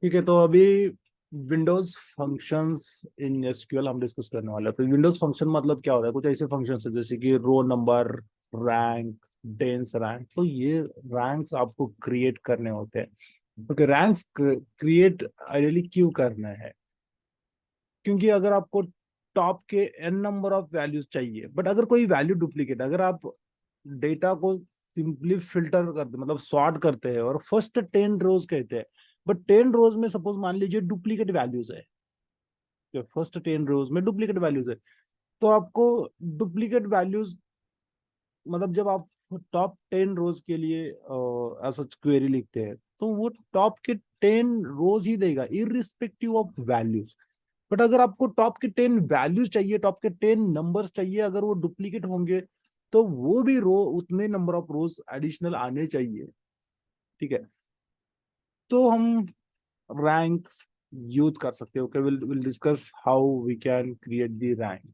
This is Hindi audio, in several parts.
ठीक है, तो अभी विंडोज फंक्शंस इन एसक्यूएल हम डिस्कस करने वाले हैं। तो विंडोज फंक्शन मतलब क्या होता है? कुछ ऐसे फंक्शंस है जैसे कि row number, rank, dense rank. तो ये रैंक्स आपको क्रिएट करने होते हैं। ओके, रैंक्स क्रिएट आइडियली क्यों करना है? क्योंकि अगर आपको टॉप के एन नंबर ऑफ वैल्यूज चाहिए, बट अगर कोई वैल्यू डुप्लीकेट, अगर आप डेटा को सिंपली फिल्टर करते, मतलब सॉर्ट करते हैं और फर्स्ट 10 रोज कहते हैं, बट 10 रोज में सपोज मान लीजिए डुप्लीकेट वैल्यूज है, तो फर्स्ट 10 रोज में डुप्लीकेट वैल्यूज है, तो आपको डुप्लीकेट वैल्यूज, मतलब जब आप टॉप 10 रोज के लिए ऐसा क्वेरी लिखते हैं, तो वो टॉप के 10 रोज ही देगा इरिस्पेक्टिव ऑफ वैल्यूज। बट अगर आपको टॉप के 10 वैल्यूज चाहिए, टॉप के 10 नंबर्स चाहिए, अगर वो डुप्लीकेट होंगे तो वो भी रो उतने नंबर ऑफ रोज एडिशनल आने चाहिए। ठीक है, तो हम रैंक्स यूज कर सकते हैं। Okay, will discuss how we can create the rank.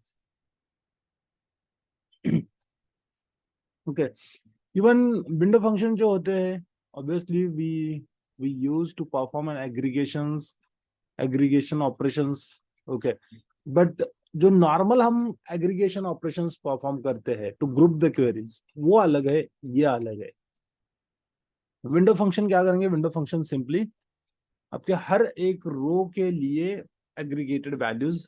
Okay, even window function जो होते हैं, obviously we use to perform an aggregation operations. Okay, but जो नॉर्मल हम एग्रीगेशन ऑपरेशंस परफॉर्म करते हैं टू ग्रुप द क्वेरीज, वो अलग है, ये अलग है। विंडो फंक्शन क्या करेंगे? विंडो फंक्शन सिंपली आपके हर एक रो के लिए एग्रीगेटेड वैल्यूज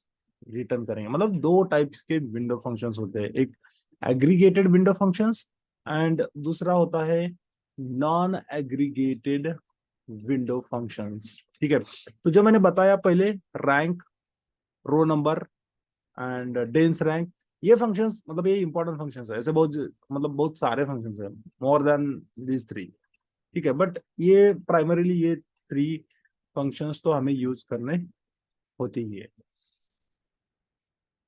रिटर्न करेंगे। मतलब दो टाइप्स के विंडो फंक्शंस होते हैं, एक एग्रीगेटेड विंडो फंक्शंस एंड दूसरा होता है नॉन एग्रीगेटेड विंडो फंक्शंस। ठीक है, तो जो मैंने बताया पहले, rank, row number and dense rank, ये फंक्शंस, मतलब ये इंपॉर्टेंट फंक्शंस है। ऐसे बहुत, मतलब बहुत सारे फंक्शंस हैं, मोर देन दिस थ्री। ठीक है, बट ये प्राइमरीली ये थ्री फंक्शंस तो हमें यूज करने होती ही है।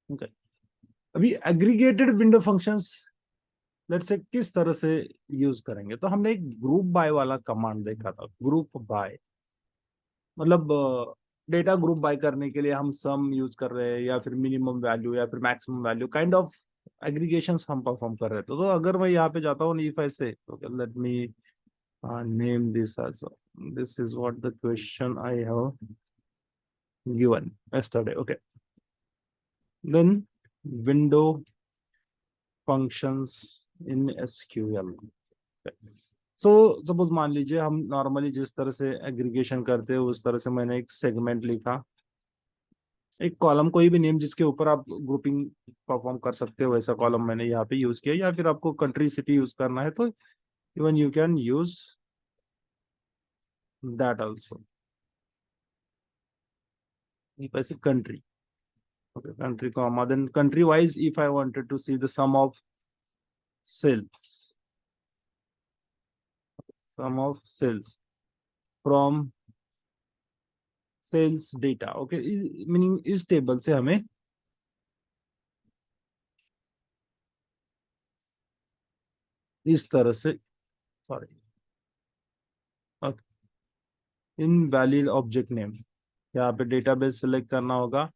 ओके, अभी aggregated window functions let's say किस तरह से यूज करेंगे? तो हमने एक ग्रुप बाय वाला कमांड देखा था। ग्रुप बाय मतलब डेटा ग्रुप बाय करने के लिए हम सम यूज कर रहे हैं, या फिर मिनिमम वैल्यू, या फिर maximum value, kind of aggregations हम परफॉर्म कर रहे थे। तो अगर मैं यहाँ पे जाता हूँ इफ ऐसे, तो let me name this as, this is what the question I have given yesterday. Okay, then window functions in SQL. So suppose मान लीजिए हम नॉर्मली जिस तरह से एग्रीगेशन करते हैं उस तरह से मैंने एक सेगमेंट लिखा, एक कॉलम, कोई भी नेम जिसके ऊपर आप ग्रुपिंग परफॉर्म कर सकते हो, वैसा कॉलम मैंने यहाँ पे यूज किया। या फिर आपको कंट्री सिटी यूज करना है तो even you can use that also. ऐसे country, okay, country comma, then country wise if I wanted to see the sales sum of sales from sales data, okay, meaning इस टेबल से हमें इस तरह से, सॉरी, इन वैलिड ऑब्जेक्ट नेम, यहाँ पे डेटाबेस सेलेक्ट करना होगा,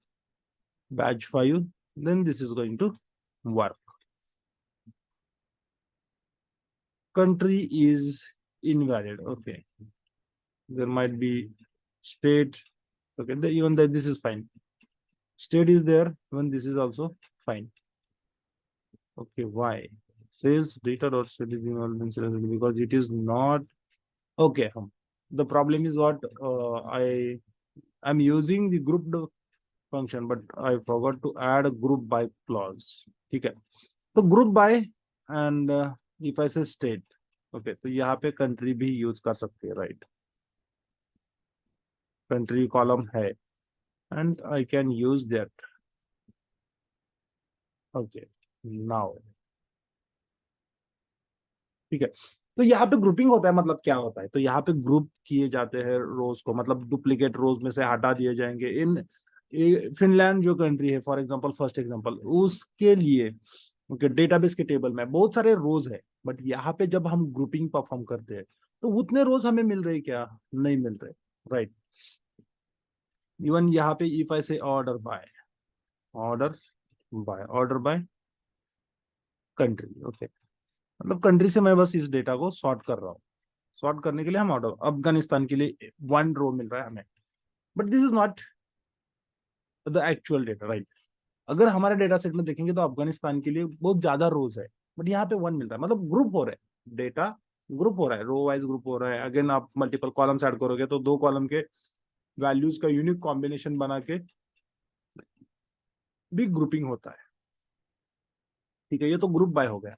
batch 5, then this is going to work. Country is invalid, okay, there might be state, okay, even that this is fine, state is there, even this is also fine. Okay, why? Sales data dot state is involved in sales because it is not okay. The problem is what I'm using the grouped function, but I forgot to add a group by clause. ठीक है, तो group by and if I say state, okay, तो यहाँ पे country भी use कर सकते हैं, right? Country column है and I can use that. Okay, now ठीक है, तो यहाँ पे ग्रुपिंग होता है। मतलब क्या होता है? तो यहाँ पे ग्रुप किए जाते हैं रोज को, मतलब डुप्लीकेट रोज में से हटा दिए जाएंगे। इन फिनलैंड जो कंट्री है, फॉर एग्जांपल, फर्स्ट एग्जांपल, उसके लिए ओके, डेटाबेस के टेबल में बहुत सारे रोज है, बट यहाँ पे जब हम ग्रुपिंग परफॉर्म करते हैं तो उतने रोज हमें मिल रहे क्या? नहीं मिल रहे, राइट? इवन यहाँ पे इफ आई से order order by country, okay, मतलब कंट्री से मैं बस इस डेटा को सॉर्ट कर रहा हूँ। सॉर्ट करने के लिए हम ऑर्डर, अफगानिस्तान के लिए 1 रो मिल रहा है हमें, but this is not the actual data, right. अगर हमारे डेटा सेट में देखेंगे तो अफगानिस्तान के लिए बहुत ज्यादा रोज है, बट यहाँ पे वन मिल रहा है, मतलब ग्रुप हो रहा है डेटा, ग्रुप हो रहा है, रो वाइज ग्रुप हो रहा है। अगेन आप मल्टीपल कॉलम्स ऐड करोगे तो दो कॉलम के वैल्यूज का यूनिक कॉम्बिनेशन बना के बिग ग्रुपिंग होता है, ठीक है। ये तो ग्रुप बाय हो गया।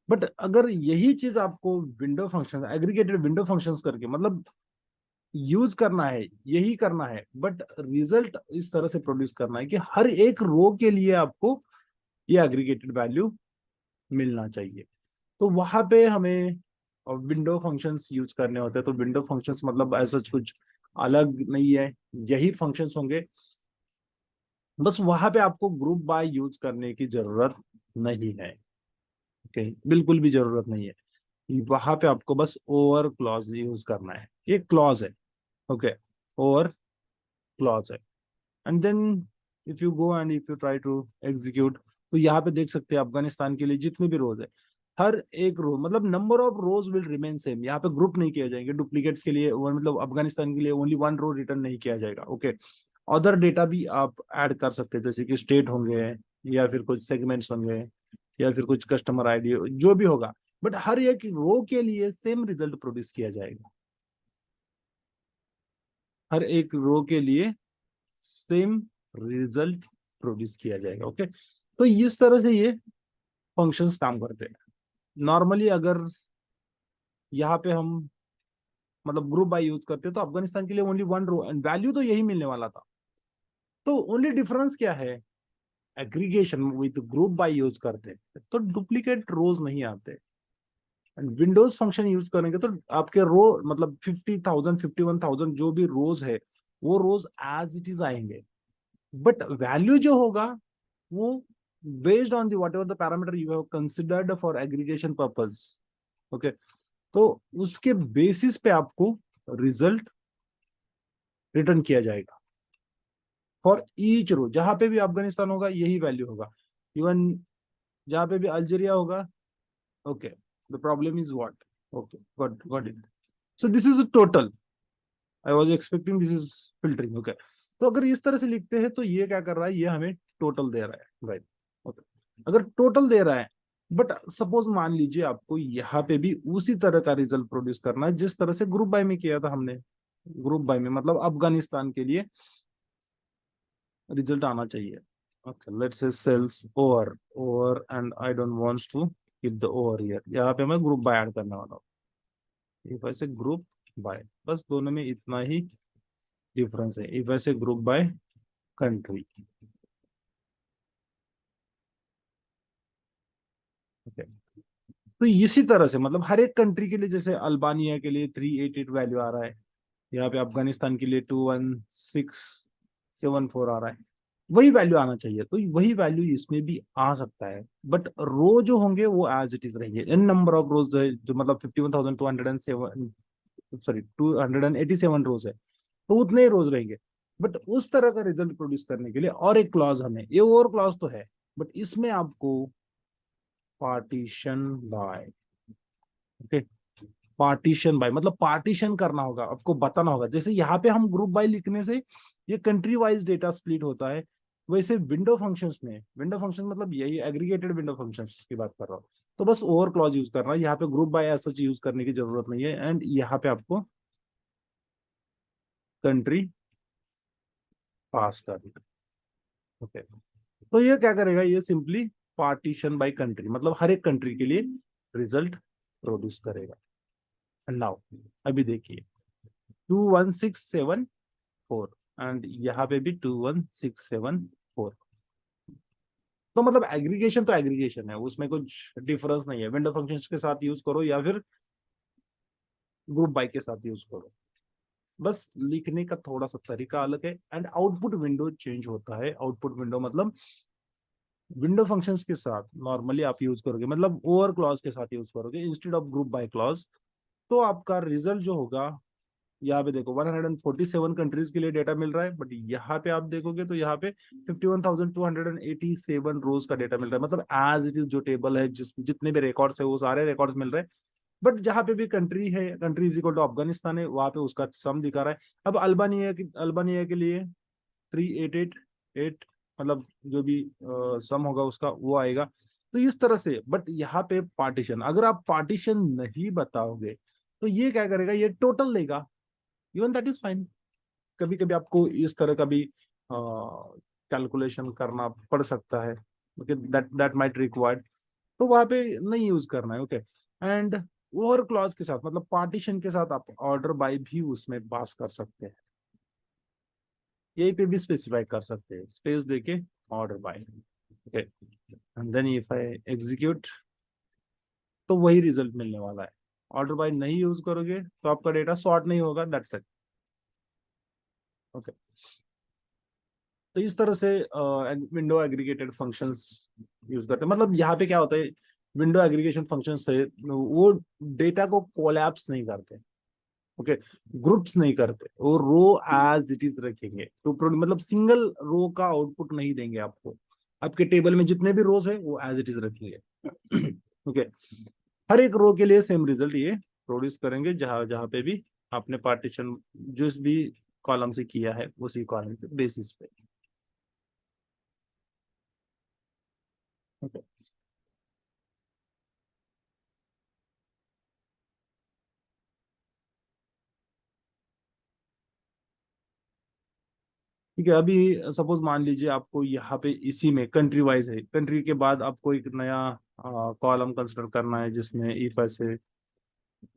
बट अगर यही चीज आपको window function, aggregated window functions करके मतलब यूज करना है, यही करना है, बट रिजल्ट इस तरह से प्रोड्यूस करना है कि हर एक रो के लिए आपको ये एग्रीगेटेड वैल्यू मिलना चाहिए, तो वहां पे हमें विंडो फंक्शंस यूज करने होते हैं। तो विंडो फंक्शंस मतलब ऐसा कुछ अलग नहीं है, यही फंक्शंस होंगे, बस वहां पे आपको ग्रुप बाय यूज करने की जरूरत नहीं है, ओके, बिल्कुल भी जरूरत नहीं है। वहां पे आपको बस ओवर क्लॉज यूज करना है, ये क्लॉज है, ओके, ओवर क्लॉज है। And then if you go and if you try to execute, तो यहाँ पे देख सकते हैं अफगानिस्तान के लिए जितने भी रोज है, हर एक रो मतलब number of rose will remain same, यहाँ पे ग्रुप नहीं किया जाएंगे डुप्लीकेट्स के लिए, मतलब अफगानिस्तान के लिए ओनली वन रो रिटर्न नहीं किया जाएगा, ओके। अदर डेटा भी आप ऐड कर सकते हैं, जैसे कि स्टेट होंगे, या फिर कुछ सेगमेंट्स होंगे, या फिर कुछ कस्टमर आईडी, जो भी होगा, बट हर एक रो के लिए सेम रिजल्ट प्रोड्यूस किया जाएगा, हर एक रो के लिए सेम रिजल्ट प्रोड्यूस किया जाएगा, ओके। तो इस तरह से ये फंक्शंस काम करते हैं। नॉर्मली अगर यहाँ पे हम मतलब ग्रुप बाय यूज करते हैं तो अफगानिस्तान के लिए only one row and value तो यही मिलने वाला था। तो ओनली डिफरेंस क्या है, aggregation with group by use करते हैं तो डुप्लीकेट रोज नहीं आते, एंड विंडोज फंक्शन यूज करेंगे तो आपके रो मतलब 50,000 51,000 जो भी रोज है वो रोज एज इट इज आएंगे, बट वैल्यू जो होगा वो based on the what ever the parameter you have considered for aggregation purpose, okay. तो उसके बेसिस पे आपको रिजल्ट रिटर्न किया जाएगा फॉर ईच रो, जहां पे भी अफगानिस्तान होगा यही वैल्यू होगा, इवन जहां पे भी अल्जीरिया होगा, okay. The problem is what, okay, got it. So this is total, I was expecting this is filtering, okay. तो अगर इस तरह से लिखते हैं तो ये क्या कर रहा है, ये हमें टोटल दे रहा है, राइट, ओके। अगर टोटल दे रहा है, बट सपोज मान लीजिए आपको यहाँ पे भी उसी तरह का रिजल्ट प्रोड्यूस करना है जिस तरह से ग्रुप बाय में किया था हमने, ग्रुप बाय में मतलब अफगानिस्तान के लिए रिजल्ट आना चाहिए, okay. Let's say sales over over and I don't wants to keep the over here, यहाँ पे मैं ग्रुप बाय ऐड करने वाला हूँ, इफ ऐसे ग्रुप बाय, बस दोनों में इतना ही डिफरेंस है, इफ ऐसे ग्रुप बाय कंट्री, ओके। तो इसी तरह से मतलब हर एक कंट्री के लिए, जैसे अल्बानिया के लिए 388 वैल्यू आ रहा है, यहाँ पे अफगानिस्तान के लिए 21674 आ रहा है, वही वैल्यू आना चाहिए, तो वही वैल्यू इसमें भी आ सकता है, बट रो जो होंगे वो एज इट इज रहेंगे। इन नंबर ऑफ रोज जो मतलब 51,207, सॉरी 287 रोज है, तो उतने ही रोज रहेंगे, बट उस तरह का रिजल्ट प्रोड्यूस करने के लिए और एक क्लॉज हमें, ये और क्लॉज तो है, बट इसमें आपको partition by, okay, partition by मतलब पार्टीशन करना होगा, आपको बताना होगा, जैसे यहाँ पे हम ग्रुप बाय लिखने से ये कंट्री वाइज डेटा स्प्लिट होता है, वैसे विंडो फंक्शंस में, विंडो फंक्शन मतलब यही एग्रीगेटेड विंडो फंक्शंस की बात कर रहा हूँ, तो बस ओवर क्लॉज यूज करना है, यहाँ पे ग्रुप बाय ऐसा यूज करने की जरूरत नहीं है, एंड यहाँ पे आपको कंट्री पास करना, ओके। तो ये क्या करेगा, ये सिंपली पार्टीशन बाय कंट्री मतलब हर एक कंट्री के लिए रिजल्ट प्रोड्यूस करेगा। एंड नाउ अभी देखिए 21674 एंड यहाँ पे भी 21674, तो मतलब एग्रीगेशन तो एग्रीगेशन है, उसमें कुछ डिफरेंस नहीं है, विंडो फंक्शंस के साथ यूज करो या फिर ग्रुप बाय के साथ यूज करो, बस लिखने का थोड़ा सा तरीका अलग है, एंड आउटपुट विंडो चेंज होता है। आउटपुट विंडो मतलब विंडो फंक्शंस के साथ नॉर्मली आप यूज करोगे मतलब ओवर क्लॉज के साथ यूज करोगे instead of group by clause, तो आपका रिजल्ट जो होगा, यहाँ पे देखो 147 कंट्रीज के लिए डेटा मिल रहा है, बट यहाँ पे आप देखोगे तो यहाँ पे 51,287 रोज का डेटा मिल रहा है, मतलब एज इट इज जो टेबल है जितने भी रिकॉर्ड्स है वो सारे रिकॉर्ड्स मिल रहे हैं, बट जहाँ पे भी कंट्री है, country is equal to Afghanistan है, वहां पे उसका सम दिखा रहा है। अब अल्बानिया के लिए 3888, मतलब जो भी सम होगा उसका वो आएगा। तो इस तरह से, बट यहाँ पे पार्टीशन, अगर आप पार्टीशन नहीं बताओगे तो ये क्या करेगा, ये टोटल लेगा। Even that is fine. कभी कभी आपको इस तरह का भी कैलकुलेशन करना पड़ सकता है, okay, that that might required. तो वहां पे नहीं यूज करना है, ओके। एंड ओवर क्लॉज के साथ, मतलब पार्टीशन के साथ आप ऑर्डर बाय भी उसमें पास कर सकते हैं, यही पे भी स्पेसिफाई कर सकते हैं, स्पेस देके order by, okay. And then if I execute, तो वही रिजल्ट मिलने वाला है। ऑर्डर बाय नहीं यूज करोगे तो आपका डेटा सॉर्ट नहीं होगा, दैट्स इट, ओके। तो इस तरह से विंडो एग्रीगेटेड फंक्शंस यूज करते हैं। मतलब यहाँ पे क्या होता है, विंडो एग्रीगेशन फंक्शन से वो डेटा को कोलैप्स नहीं करते, ओके, ग्रुप्स नहीं करते, वो रो एज इट इज रखेंगे। तो मतलब सिंगल रो का आउटपुट नहीं देंगे आपको, आपके टेबल में जितने भी रोज है वो एज इट इज रखेंगे। ओके, हर एक रो के लिए सेम रिजल्ट ये प्रोड्यूस करेंगे, जहां जहां पे भी आपने पार्टीशन जिस भी कॉलम से किया है उसी कॉलम के बेसिस पे, ओके। ठीक है, अभी सपोज मान लीजिए आपको यहाँ पे इसी में कंट्री वाइज है, कंट्री के बाद आपको एक नया कॉलम कंसिडर करना है जिसमें इफ ऐसे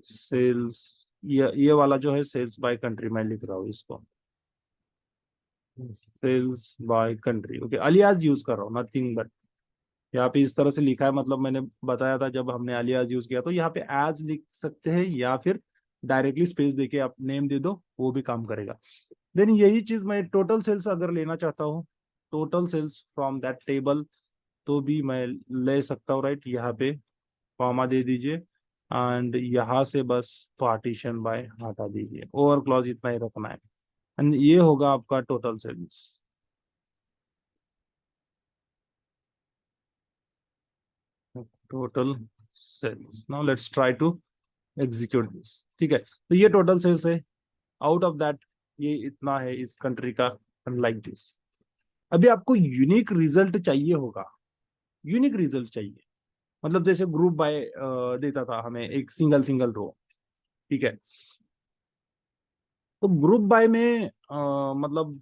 सेल्स, ये वाला जो है सेल्स बाय कंट्री, मैं लिख रहा हूँ इसको sales by country, okay. Alias use कर रहा हूँ, नथिंग बट यहाँ पे इस तरह से लिखा है, मतलब मैंने बताया था जब हमने अलियास यूज किया, तो यहाँ पे एज लिख सकते हैं या फिर डायरेक्टली स्पेस देके आप नेम दे दो, वो भी काम करेगा। देन यही चीज मैं टोटल सेल्स अगर लेना चाहता हूँ, total sales from that table, तो भी मैं ले सकता हूँ, राइट। यहाँ पे कॉमा दे दीजिए एंड यहाँ से बस पार्टीशन बाय हटा दीजिए, ओवर क्लॉज इतना ही रखना है, एंड ये होगा आपका total sales, total sales. Now let's try to execute this, ठीक है। तो ये टोटल सेल्स है, आउट ऑफ दैट ये इतना है इस कंट्री का, लाइक दिस। अभी आपको यूनिक रिजल्ट चाहिए होगा, यूनिक रिजल्ट चाहिए, मतलब जैसे ग्रुप बाय देता था हमें एक सिंगल सिंगल रो, ठीक है। तो ग्रुप बाय में मतलब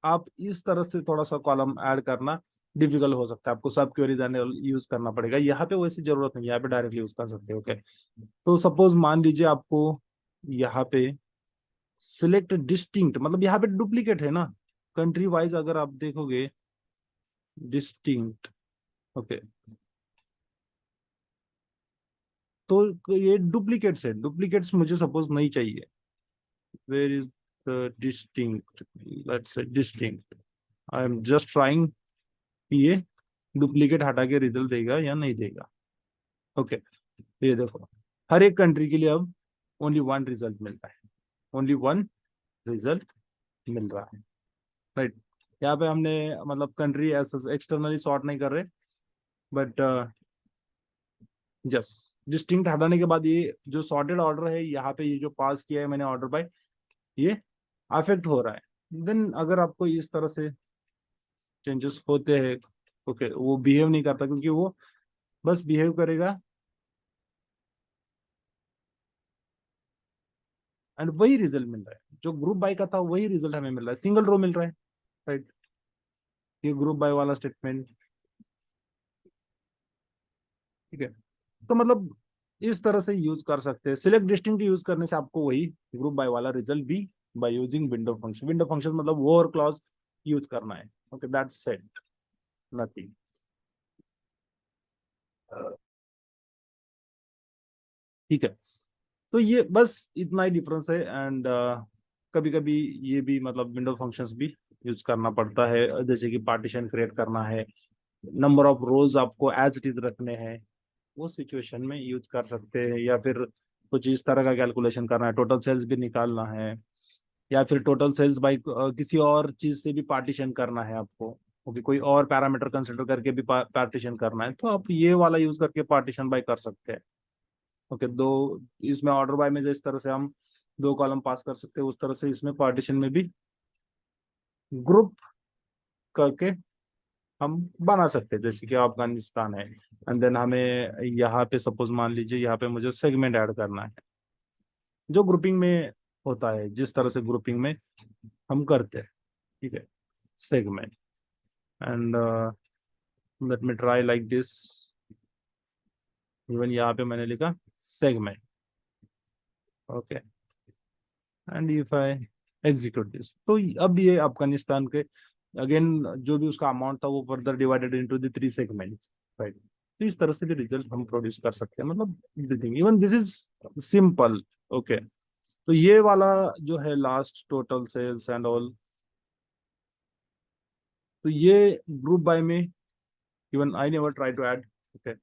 आप इस तरह से थोड़ा सा कॉलम ऐड करना डिफिकल्ट हो सकता है, आपको सब क्वेरीज यूज करना पड़ेगा। यहाँ पे वैसी जरूरत नहीं है, यहाँ पे डायरेक्टली यूज कर सकते हो, ओके। तो सपोज मान लीजिए आपको यहाँ पे सिलेक्ट डिस्टिंक्ट, मतलब यहाँ पे डुप्लीकेट है ना, कंट्री वाइज अगर आप देखोगे डिस्टिंक्ट, ओके, तो ये डुप्लीकेट्स है, डुप्लीकेट्स मुझे सपोज नहीं चाहिए। Where is the distinct, let's say distinct, I am just trying, ये डुप्लीकेट हटा के रिजल्ट देगा या नहीं देगा, ओके। ये देखो, हर एक कंट्री के लिए अब ओनली वन रिजल्ट मिल रहा है, ओनली वन रिजल्ट मिल रहा है, राइट। यहाँ पे हमने मतलब कंट्री ऐसा एक्सटर्नली सॉर्ट नहीं कर रहे, बट जस्ट डिस्टिंक्ट हटाने के बाद ये जो सॉर्टेड ऑर्डर है, यहाँ पे ये जो पास किया है मैंने ऑर्डर बाय, ये अफेक्ट हो रहा है। देन अगर आपको इस तरह से चेंजेस होते हैं, ओके, वो बिहेव नहीं करता, क्योंकि वो बस बिहेव करेगा एंड वही रिजल्ट मिल रहा है जो ग्रुप बाय का था, वही रिजल्ट हमें मिल रहा है, सिंगल रो मिल रहा है, राइट। ये ग्रुप बाय वाला स्टेटमेंट, ठीक है। तो मतलब इस तरह से यूज कर सकते हैं, सिलेक्ट डिस्टिंक्ट यूज करने से आपको वही ग्रुप बाय वाला रिजल्ट भी by using window function, window function मतलब वो और क्लॉज यूज करना है, ओके, दैट्स सेट, नथिंग। ठीक है, तो ये बस इतना ही डिफरेंस है। एंड कभी कभी ये भी मतलब विंडो फंक्शंस भी यूज करना पड़ता है, जैसे कि पार्टीशन क्रिएट करना है, नंबर ऑफ रोज आपको एज इट इज रखने हैं, वो सिचुएशन में यूज कर सकते हैं। या फिर कुछ इस तरह का कैलकुलेशन करना है, टोटल सेल्स भी निकालना है, या फिर टोटल सेल्स बाई किसी और चीज से भी पार्टीशन करना है आपको, ओके, कोई और पैरामीटर कंसिडर करके भी पार्टीशन करना है, तो आप ये वाला यूज करके पार्टीशन बाय कर सकते हैं। ओके, दो इसमें ऑर्डर बाय में जिस तरह से हम दो कॉलम पास कर सकते हैं, उस तरह से इसमें पार्टीशन में भी ग्रुप करके हम बना सकते हैं। जैसे कि अफगानिस्तान है, एंड देन हमें यहाँ पे सपोज मान लीजिए यहाँ पे मुझे सेगमेंट ऐड करना है, जो ग्रुपिंग में होता है, जिस तरह से ग्रुपिंग में हम करते हैं। ठीक है, segment, and let me try like this. Even यहाँ पे मैंने लिखा segment. Okay, and if I execute this, तो अब ये अफगानिस्तान के अगेन जो भी उसका अमाउंट था वो further divided into the three segment, right. तो इस तरह से भी रिजल्ट हम प्रोड्यूस कर सकते हैं, मतलब everything, even this is simple. Okay, तो ये वाला जो है last total sales and all, तो ये ग्रुप बाय में even I never try to add okay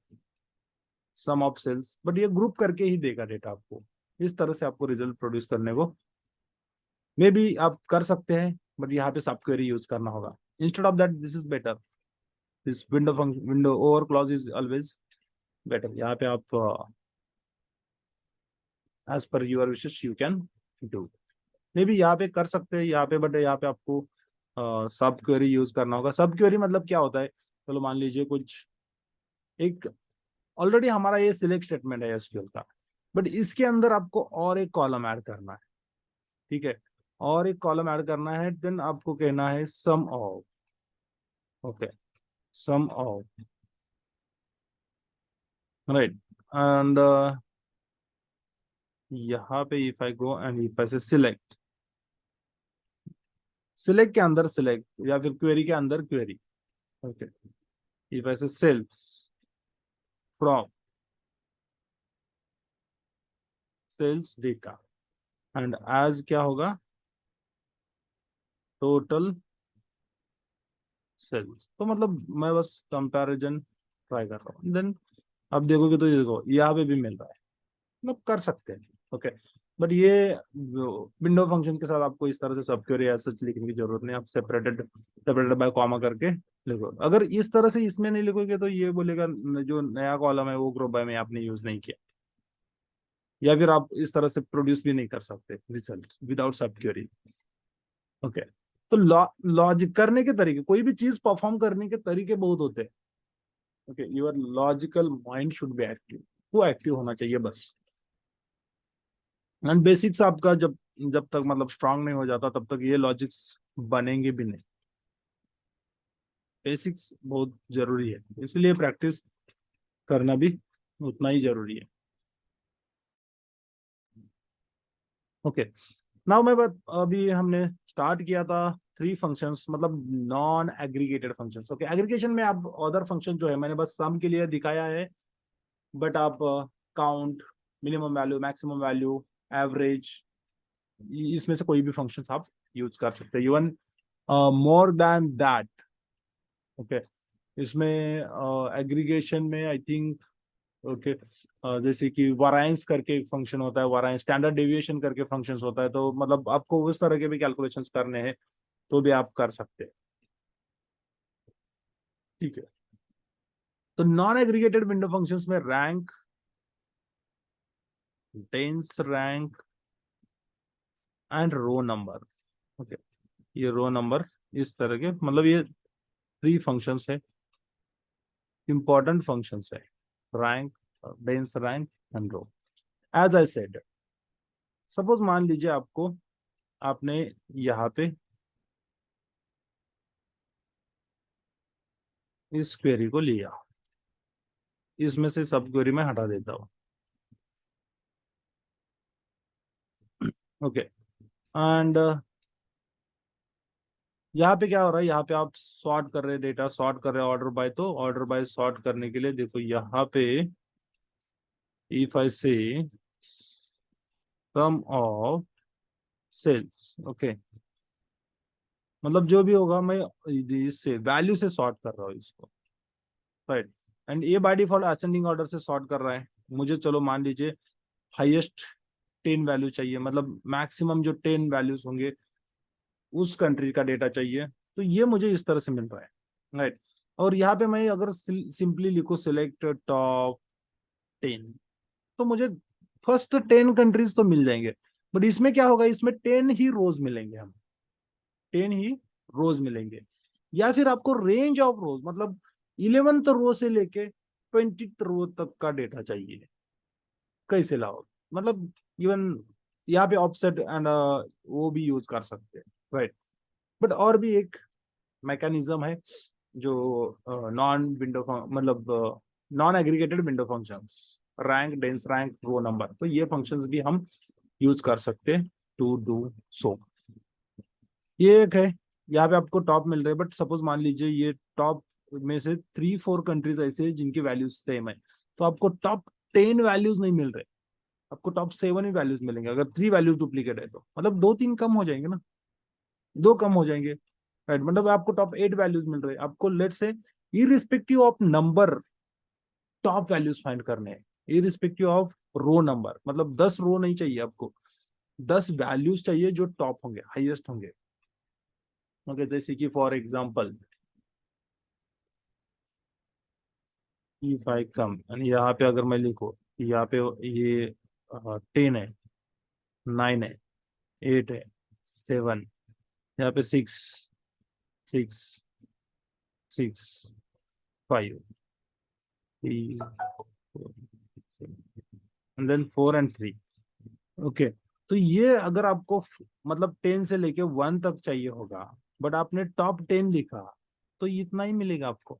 some of sales, but ये ग्रुप करके ही देगा डेटा आपको। इस तरह से आपको रिजल्ट प्रोड्यूस करने को मे बी आप कर सकते हैं, बट यहाँ पे सब क्वेरी यूज करना होगा। Instead of that this is better, this window function, window over clause is always better. यहाँ पे आप एज पर यूर विशेष you can do, maybe यहाँ पे कर सकते हैं यहाँ पे, बट यहाँ पे आपको सब क्वेरी यूज करना होगा। सब क्वेरी मतलब क्या होता है, चलो मान लीजिए कुछ एक ऑलरेडी हमारा ये सिलेक्ट स्टेटमेंट है एसक्यूएल का, बट इसके अंदर आपको और एक कॉलम ऐड करना है। ठीक है, और एक कॉलम ऐड करना है, देन आपको कहना है sum of, okay, some of, right. And यहाँ पे if I go and if I say select, select के अंदर सिलेक्ट या फिर क्वेरी के अंदर query, okay, if I say self from sales data, and as क्या होगा, टोटल सेल्स। तो मतलब मैं बस कंपैरिजन ट्राई कर रहा हूँ, देन अब देखोगे तो ये देखो यहाँ पे भी मिल रहा है, मतलब कर सकते हैं। ओके, बट ये विंडो फंक्शन के साथ आपको इस तरह से सब क्वेरी एज सच लिखने की जरूरत नहीं, आप सेपरेटेड बाय कॉमा करके लिखो। अगर इस तरह से इसमें नहीं लिखोगे तो ये बोलेगा जो नया कॉलम है वो ग्रुप बाय में आपने यूज नहीं किया, या फिर आप इस तरह से प्रोड्यूस भी नहीं कर सकते रिजल्ट विदाउट सब क्वेरी। ओके, तो लॉजिक करने के तरीके, कोई भी चीज परफॉर्म करने के तरीके बहुत होते हैं। Okay, your logical mind should be active, वो एक्टिव होना चाहिए बस। एंड बेसिक्स आपका जब जब तक मतलब स्ट्रांग नहीं हो जाता तब तक ये लॉजिक्स बनेंगे भी नहीं। बेसिक्स बहुत जरूरी है, इसलिए प्रैक्टिस करना भी उतना ही जरूरी है। ओके, नाउ मैं बात, अभी हमने स्टार्ट किया था थ्री फंक्शंस, मतलब non aggregated functions. Okay, aggregation में आप अदर फंक्शन जो है मैंने बस सम के लिए दिखाया है, बट आप count, minimum value, maximum value, average, इसमें से कोई भी फंक्शंस आप यूज कर सकते हैं, even more than that. Okay, इसमें एग्रीगेशन में आई थिंक, ओके, जैसे कि वाराइंस करके एक फंक्शन होता है, वाराइंस स्टैंडर्ड डेविएशन करके फंक्शंस होता है, तो मतलब आपको उस तरह के भी कैलकुलेशंस करने हैं तो भी आप कर सकते हैं। ठीक है, तो नॉन एग्रीगेटेड विंडो फंक्शंस में rank, dense rank and row number. Okay, ये रो नंबर इस तरह के, मतलब ये थ्री फंक्शंस है, इंपॉर्टेंट फंक्शंस है, rank, dense rank and row. As I said, suppose मान लीजिए आपको, आपने यहाँ पे इस क्वेरी को लिया, इसमें से सब क्वेरी मैं हटा देता हूँ। ओके, एंड यहाँ पे क्या हो रहा है, यहाँ पे आप सॉर्ट कर रहे हैं, डेटा सॉर्ट कर रहे हैं ऑर्डर बाय, तो ऑर्डर बाय सॉर्ट करने के लिए देखो यहाँ पे इफ आई से सम ऑफ सेल्स, ओके, मतलब जो भी होगा मैं इससे वैल्यू से सॉर्ट कर रहा हूँ इसको, राइट। एंड ये बाय डिफॉल्ट असेंडिंग ऑर्डर से सॉर्ट कर रहा है। मुझे चलो मान लीजिए हाईएस्ट 10 वैल्यू चाहिए, मतलब मैक्सिमम जो 10 वैल्यूज होंगे उस कंट्री का डेटा चाहिए, तो ये मुझे इस तरह से मिल रहा है, राइट। और यहाँ पे मैं अगर सिंपली लिखो सिलेक्ट टॉप 10, तो मुझे फर्स्ट 10 कंट्रीज तो मिल जाएंगे, बट इसमें क्या होगा, इसमें 10 ही रोज मिलेंगे, हम 10 ही रोज मिलेंगे। या फिर आपको रेंज ऑफ रोज, मतलब 11th रो से लेके 20th रो तक का डेटा चाहिए, कैसे लाओ, मतलब इवन यहाँ पे ऑफसेट एंड वो भी यूज कर सकते हैं, राइट। बट और भी एक मैकेनिज्म है जो नॉन विंडो, मतलब non aggregated window functions, rank, dense rank, row number, तो ये फंक्शंस भी हम यूज कर सकते हैं टू डू सो। ये एक है, यहाँ पे आपको टॉप मिल रहे हैं, बट सपोज मान लीजिए ये टॉप में से 3-4 कंट्रीज ऐसे हैं जिनकी वैल्यूज सेम है, तो आपको टॉप 10 वैल्यूज नहीं मिल रहे, आपको टॉप 7 ही वैल्यूज मिलेंगे। अगर 3 वैल्यूज डुप्लीकेट है तो मतलब 2-3 कम हो जाएंगे ना, 2 कम हो जाएंगे, राइट। मतलब आपको टॉप 8 वैल्यूज मिल रहे हैं, आपको लेट से irrespective of number top values find करने हैं, इरिस्पेक्टिव ऑफ रो नंबर, मतलब 10 रो नहीं चाहिए आपको, 10 वैल्यूज चाहिए जो टॉप होंगे, हाईएस्ट होंगे। ओके, जैसे कि फॉर एग्जाम्पल इफ आई कम, यहाँ पे अगर मैं लिखूँ, यहाँ पे ये 10 है, 9 है, 8 है, 7, यहाँ पे 6, 6, 6, 5, 3, एंड देन 4 एंड 3। ओके, तो ये अगर आपको मतलब 10 से लेके 1 तक चाहिए होगा, बट आपने टॉप 10 लिखा, तो इतना ही मिलेगा आपको,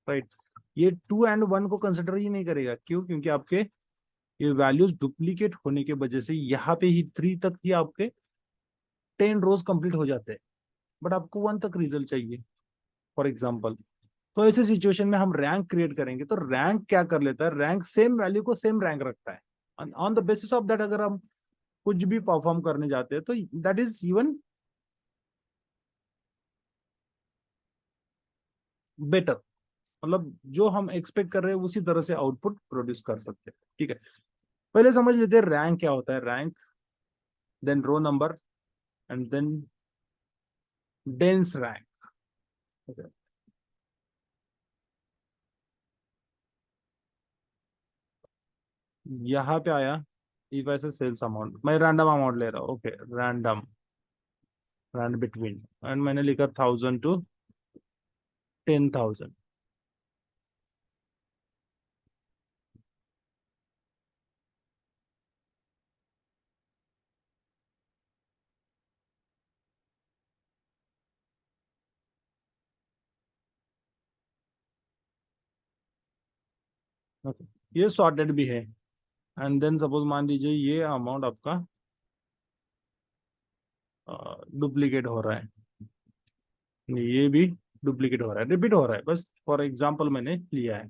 राइट। ये 2 एंड 1 को कंसिडर ही नहीं करेगा, क्यों? क्योंकि आपके ये वैल्यूज डुप्लीकेट होने की वजह से यहाँ पे ही 3 तक ही आपके 10 रोज कंप्लीट हो जाते हैं, बट आपको 1 तक रिजल्ट चाहिए, फॉर एग्जाम्पल। तो ऐसे सिचुएशन में हम रैंक क्रिएट करेंगे, तो रैंक क्या कर लेता है, रैंक सेम वैल्यू को सेम रैंक रखता है, on the basis of that अगर हम कुछ भी परफॉर्म करने जाते हैं तो दैट इज इवन बेटर, मतलब जो हम एक्सपेक्ट कर रहे हैं उसी तरह से आउटपुट प्रोड्यूस कर सकते हैं, ठीक है। पहले समझ लेते हैं रैंक क्या होता है, rank, then row number, and then dense rank. यहाँ पे आया, इफ ऐसे सेल्स अमाउंट, मैं रैंडम अमाउंट ले रहा हूँ, okay, random, rand between, and मैंने लिखा 1000 to 10,000। ओके, ये सॉर्टेड भी है, एंड देन सपोज मान लीजिए ये अमाउंट आपका डुप्लीकेट हो रहा है, ये भी डुप्लीकेट हो रहा है, रिपीट हो रहा है, बस फॉर एग्जांपल मैंने लिया है।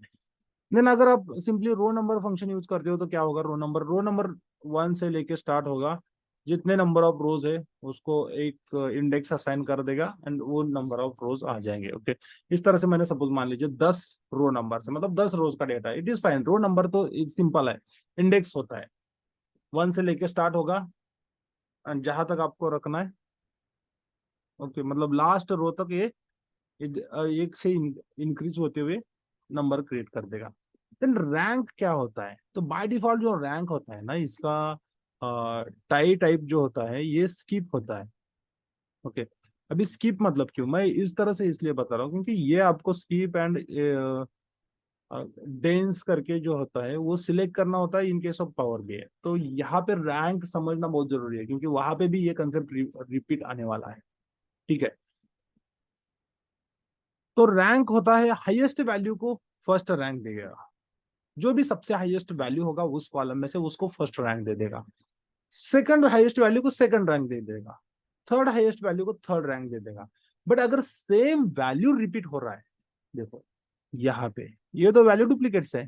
देन अगर आप simply row number function use करते हो तो क्या होगा, रो नंबर 1 से लेके स्टार्ट होगा, जितने नंबर ऑफ रोज है उसको एक इंडेक्स असाइन कर देगा, एंड वो नंबर ऑफ रोज आ जाएंगे, ओके। इस तरह से मैंने सपोज मान लीजिए 10 रो नंबर से, मतलब 10 रोज का data, it is fine, row number तो एक सिंपल है, इंडेक्स होता है, 1 से लेके स्टार्ट होगा एंड जहां तक आपको रखना है, ओके, मतलब लास्ट रो तक ये एक से इंक्रीज होते हुए नंबर क्रिएट कर देगा। देन रैंक क्या होता है, तो बाय डिफॉल्ट जो रैंक होता है ना, इसका टाई टाइप जो होता है ये स्किप होता है, ओके। अभी स्किप मतलब क्यों, मैं इस तरह से इसलिए बता रहा हूँ क्योंकि ये आपको स्किप एंड डेंस करके जो होता है वो सिलेक्ट करना होता है in case of power B, तो यहाँ पे रैंक समझना बहुत जरूरी है क्योंकि वहां पे भी ये कंसेप्ट रिपीट आने वाला है, ठीक है। तो रैंक होता है हाईएस्ट वैल्यू को फर्स्ट रैंक देगा, जो भी सबसे हाईएस्ट वैल्यू होगा उस कॉलम में से उसको फर्स्ट रैंक दे देगा, सेकंड हाईएस्ट वैल्यू को सेकंड रैंक दे देगा, थर्ड हाईएस्ट वैल्यू को थर्ड रैंक दे देगा। बट अगर सेम वैल्यू रिपीट हो रहा है, देखो यहाँ पे ये दो वैल्यू डुप्लीकेट्स है,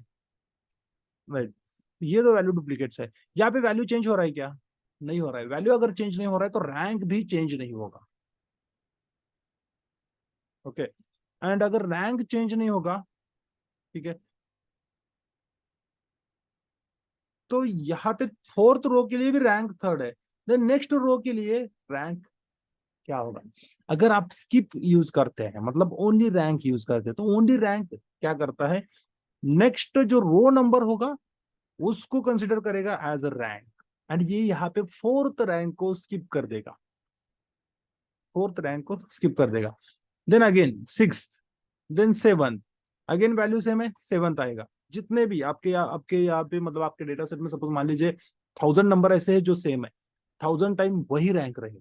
राइट, ये दो वैल्यू डुप्लीकेट्स है, यहाँ पे वैल्यू चेंज हो रहा है क्या, नहीं हो रहा है, वैल्यू अगर चेंज नहीं हो रहा है तो रैंक भी चेंज नहीं होगा, ओके। एंड अगर रैंक चेंज नहीं होगा, ठीक है, तो यहाँ पे फोर्थ रो के लिए भी रैंक थर्ड है, देन नेक्स्ट रो के लिए रैंक क्या होगा, अगर आप स्किप यूज करते हैं, मतलब ओनली रैंक यूज करते हैं, तो ओनली रैंक क्या करता है, नेक्स्ट जो रो नंबर होगा उसको कंसिडर करेगा एज अ रैंक, एंड ये यहाँ पे फोर्थ रैंक को स्किप कर देगा, फोर्थ रैंक को स्किप कर देगा। Then again six, then seven, again value same है, सेवंथ आएगा। जितने भी आपके यहाँ पे मतलब आपके डेटा सेट में सपोज मान लीजिए 1000 नंबर ऐसे है जो सेम है, 1000 टाइम वही रैंक रहेगा,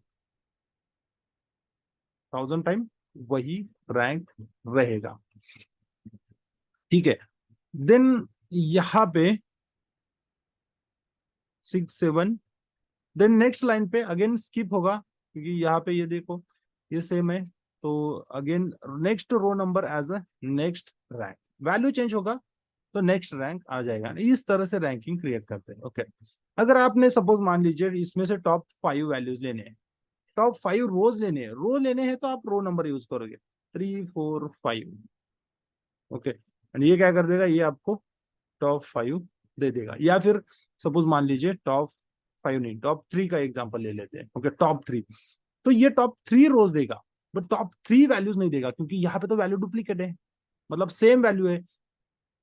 1000 टाइम वही रैंक रहेगा। ठीक है, देन यहाँ पे 6 7, देन नेक्स्ट लाइन पे अगेन स्किप होगा क्योंकि यहाँ पे ये देखो ये सेम है, तो again next row number as a next rank, value change होगा तो नेक्स्ट रैंक आ जाएगा। इस तरह से रैंकिंग क्रिएट करते हैं। ओके, अगर आपने सपोज मान लीजिए इसमें से टॉप 5 वैल्यूज लेने हैं, टॉप 5 रोज लेने हैं, रो लेने हैं तो आप रो नंबर यूज करोगे 3 4 5। ओके, एंड ये क्या कर देगा, ये आपको टॉप 5 दे देगा। या फिर सपोज मान लीजिए टॉप 5 नहीं, टॉप 3 का एग्जांपल ले लेते हैं। ओके, टॉप 3, तो ये टॉप 3 रोज देगा बट टॉप 3 वैल्यूज नहीं देगा क्योंकि यहाँ पे तो वैल्यू डुप्लीकेट है, मतलब सेम वैल्यू है,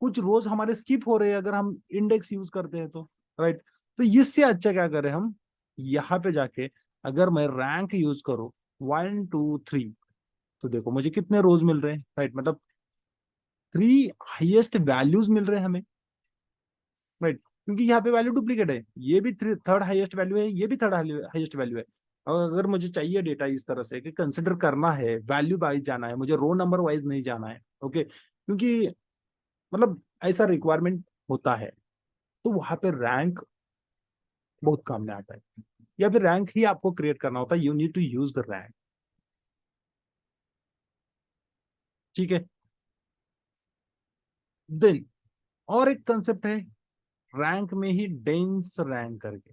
कुछ रोज हमारे स्किप हो रहे हैं अगर हम इंडेक्स यूज करते हैं तो, राइट। तो इससे अच्छा क्या करें हम, यहाँ पे जाके अगर मैं रैंक यूज करूँ 1 2 3, तो देखो मुझे कितने रोज मिल रहे हैं, राइट, मतलब 3 हाईएस्ट वैल्यूज मिल रहे हैं हमें, राइट, क्योंकि यहाँ पे वैल्यू डुप्लीकेट है, ये भी थर्ड हाईएस्ट वैल्यू है, ये भी थर्ड हाईएस्ट वैल्यू है। और अगर मुझे चाहिए डेटा इस तरह से कि कंसिडर करना है, वैल्यू वाइज जाना है, मुझे रो नंबर वाइज नहीं जाना है, ओके, क्योंकि मतलब ऐसा रिक्वायरमेंट होता है, तो वहां पे रैंक बहुत काम में आता है, या फिर रैंक ही आपको क्रिएट करना होता है, you need to use the rank. ठीक है, देन और एक कंसेप्ट है रैंक में ही डेंस रैंक करके,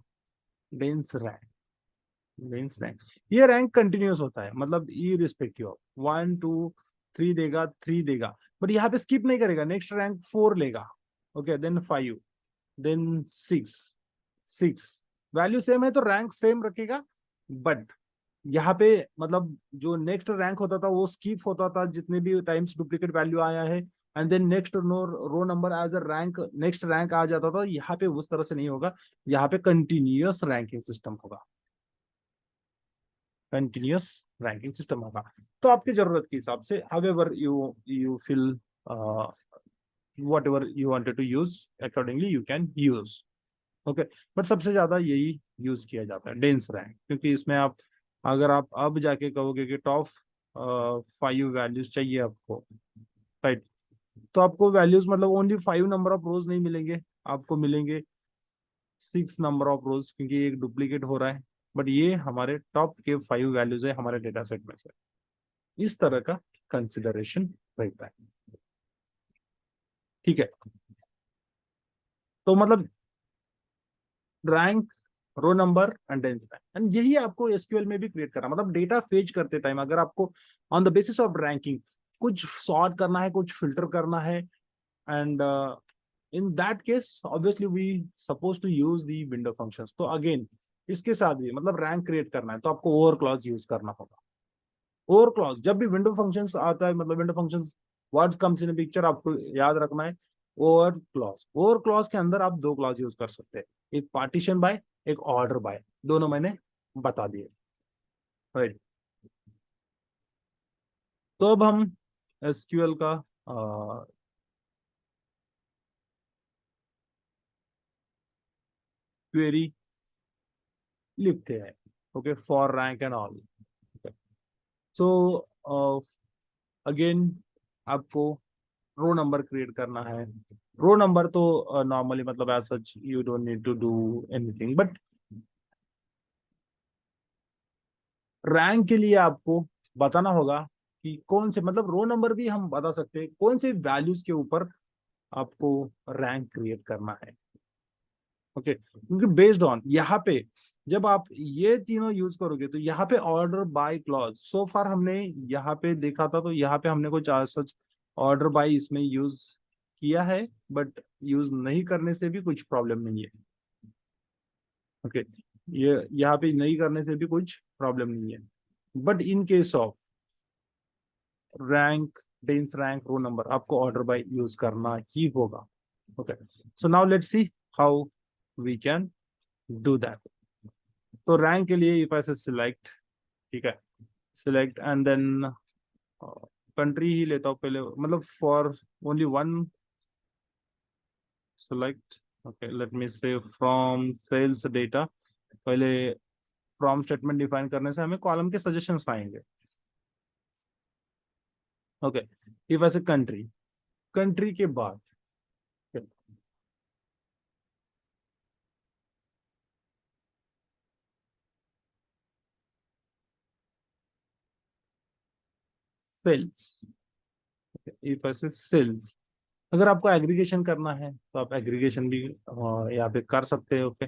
डेंस रैंक, डेंस रैंक, ये रैंक कंटिन्यूस होता है, मतलब इरिस्पेक्टिव ऑफ 1 2 3 देगा, 3 देगा, बट यहाँ पे स्किप नहीं करेगा, नेक्स्ट रैंक 4 लेगा, okay, then 5, then 6, 6, value same है तो रैंक सेम रखेगा, बट यहाँ पे मतलब जो नेक्स्ट रैंक होता था वो स्किप होता था जितने भी टाइम्स डुप्लीकेट वैल्यू आया है, and then next row number as a rank, next rank आ जाता था। यहाँ पे उस तरह से नहीं होगा, यहाँ पे कंटिन्यूअस रैंकिंग सिस्टम होगा, कंटिन्यूअस रैंकिंग सिस्टम होगा। तो आपकी जरूरत के हिसाब से however you feel whatever you wanted to use accordingly you can use. Okay, but सबसे ज्यादा यही यूज किया जाता है डेंस रैंक, क्योंकि इसमें आप अगर आप अब जाके कहोगे कि टॉप 5 वैल्यूज चाहिए आपको, राइट, तो आपको वैल्यूज मतलब ओनली 5 नंबर ऑफ रोज नहीं मिलेंगे, आपको मिलेंगे 6 नंबर ऑफ रोज, क्योंकि एक डुप्लीकेट हो रहा है, बट ये हमारे टॉप के 5 वैल्यूज है हमारे डेटा सेट में से। इस तरह का कंसिडरेशन रहता है। ठीक है, तो मतलब rank, row number and dense rank, and यही आपको एसक्यूएल में भी क्रिएट करना, मतलब डेटा फेच करते टाइम अगर आपको on the basis of ranking कुछ सॉर्ट करना है, कुछ फिल्टर करना है, and in that case obviously we suppose to use the window functions. तो अगेन इसके साथ भी मतलब रैंक क्रिएट करना है तो आपको ओवर क्लॉज यूज करना होगा। ओवर क्लॉज जब भी विंडो फंक्शंस आता है, मतलब window functions word comes in picture, आपको याद रखना है ओवर क्लॉज। ओवर क्लॉज के अंदर आप 2 क्लॉज यूज कर सकते हैं, एक पार्टीशन बाय, एक ऑर्डर बाय, दोनों मैंने बता दिए, राइट। तो अब हम एसक्यूएल का क्वेरी लिखते हैं। Okay, for rank and all. So again आपको रो नंबर क्रिएट करना है। रो नंबर तो नॉर्मली मतलब as such you don't need to do anything, but rank के लिए आपको बताना होगा कि कौन से, मतलब रो नंबर भी हम बता सकते हैं कौन से वैल्यूज के ऊपर आपको रैंक क्रिएट करना है। ओके, क्योंकि बेस्ड ऑन यहाँ पे जब आप ये तीनों यूज करोगे तो यहाँ पे ऑर्डर बाय क्लॉज, सो फार हमने यहाँ पे देखा था, तो यहाँ पे हमने कुछ सच ऑर्डर बाय इसमें यूज किया है, बट यूज नहीं करने से भी कुछ प्रॉब्लम नहीं है। ओके, ये यहाँ पे नहीं करने से भी कुछ प्रॉब्लम नहीं है, but in case of rank, dense rank, row number, आपको ऑर्डर बाय यूज करना ही होगा। Okay, so now let's see how we can do that. तो रैंक के लिए इफ आई से सिलेक्ट, ठीक है, सिलेक्ट एंड देन कंट्री ही लेता हूँ पहले, मतलब for only one select. Okay, let me say from sales data. पहले फ्रॉम स्टेटमेंट डिफाइन करने से हमें कॉलम के सजेशंस आएंगे। ओके, इफ ऐसे कंट्री, कंट्री के बाद सेल्स, इफ ऐसे सेल्स, अगर आपको एग्रीगेशन करना है तो आप एग्रीगेशन भी यहाँ पे कर सकते हो। Okay,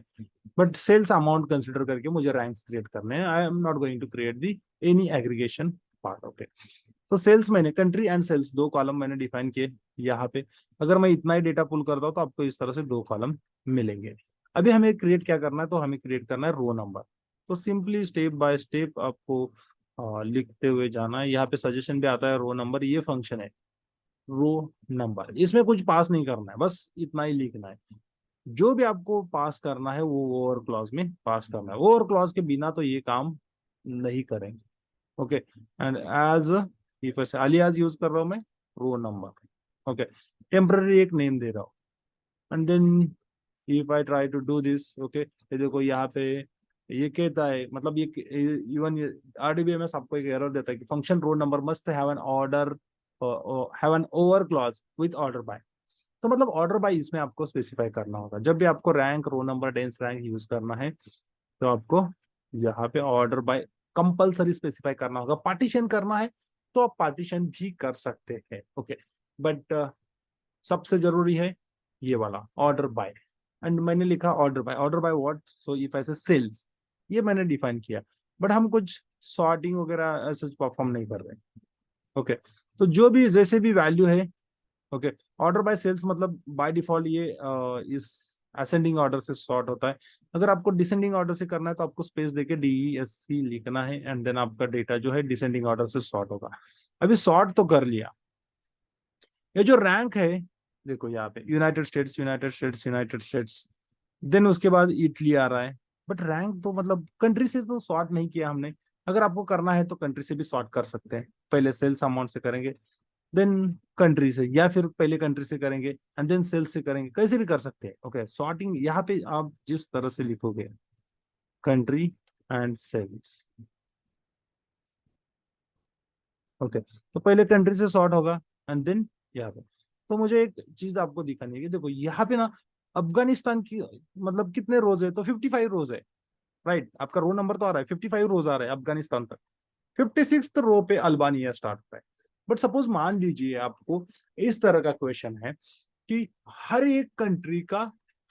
but sales amount consider करके मुझे रैंक्स क्रिएट करने हैं। I am not going to create the any aggregation part. Okay, तो सेल्स मैंने कंट्री एंड सेल्स दो कॉलम मैंने डिफाइन किए यहाँ पे। अगर मैं इतना ही डेटा पुल करता हूँ तो आपको इस तरह से दो कॉलम मिलेंगे। अभी हमें क्रिएट क्या करना है, तो हमें क्रिएट करना है रो नंबर। तो सिंपली स्टेप बाय स्टेप आपको लिखते हुए जाना है। यहाँ पे सजेशन भी आता है रो नंबर, ये फंक्शन है रो नंबर, इसमें कुछ पास नहीं करना है, बस इतना ही लिखना है। जो भी आपको पास करना है वो ओवर क्लॉज में पास करना है, ओवर क्लॉज के बिना तो ये काम नहीं करेंगे। ओके, एंड एज इफ ऐसे अलियास यूज कर रहा हूं मैं, रो नंबर। ओके, टेम्पररी एक नेम दे रहा हूँ and then if I try to do this. Okay, ये देखो यहाँ पे ये कहता है, मतलब ये इवन आरडीबीएमएस आपको एक एरर देता है कि function row number must have an order, have an over clause with order by. तो मतलब ऑर्डर बाय इसमें आपको स्पेसिफाई करना होगा। जब भी आपको rank, row number, dense rank use करना है तो आपको यहाँ पे ऑर्डर बाय कंपलसरी स्पेसिफाई करना होगा। पार्टीशन करना है तो आप पार्टीशन भी कर सकते हैं। ओके, बट सबसे जरूरी है ये वाला ऑर्डर बाय। एंड मैंने लिखा order by what, so if ऐसे सेल्स, ये मैंने डिफाइन किया, बट हम कुछ सॉर्टिंग वगैरह ऐसे परफॉर्म नहीं कर रहे। ओके, तो जो भी जैसे भी वैल्यू है, ओके, ऑर्डर बाय सेल्स मतलब बाय डिफॉल्ट ये इस असेंडिंग ऑर्डर से सॉर्ट होता है। अगर आपको डिसेंडिंग ऑर्डर से करना है तो आपको स्पेस देके DESC लिखना है एंड देन आपका डेटा जो है डिसेंडिंग ऑर्डर से सॉर्ट होगा। अभी सॉर्ट तो कर लिया। ये जो रैंक है, देखो यहाँ पे United States, United States, United States, then उसके बाद इटली आ रहा है। बट रैंक तो मतलब कंट्री से तो सॉर्ट नहीं किया हमने। अगर आपको करना है तो कंट्री से भी सॉर्ट कर सकते हैं। पहले सेल्स अमाउंट से करेंगे, देन कंट्री से, या फिर पहले कंट्री से करेंगे एंड देन सेल्स से करेंगे, कैसे भी कर सकते हैं। ओके, सॉर्टिंग यहाँ पे आप जिस तरह से लिखोगे, कंट्री एंड सेल्स। ओके, तो पहले कंट्री से सॉर्ट होगा एंड देन यहाँ पे। तो मुझे एक चीज आपको दिखानी है कि देखो यहाँ पे ना अफगानिस्तान की मतलब कितने रोज है, तो 55 रोज है। राइट, आपका रो नंबर तो आ रहा है 55 रोज आ रहा है अफगानिस्तान तक। 56th रो पे अल्बानिया स्टार्ट होता है। बट सपोज मान लीजिए आपको इस तरह का क्वेश्चन है कि हर एक कंट्री का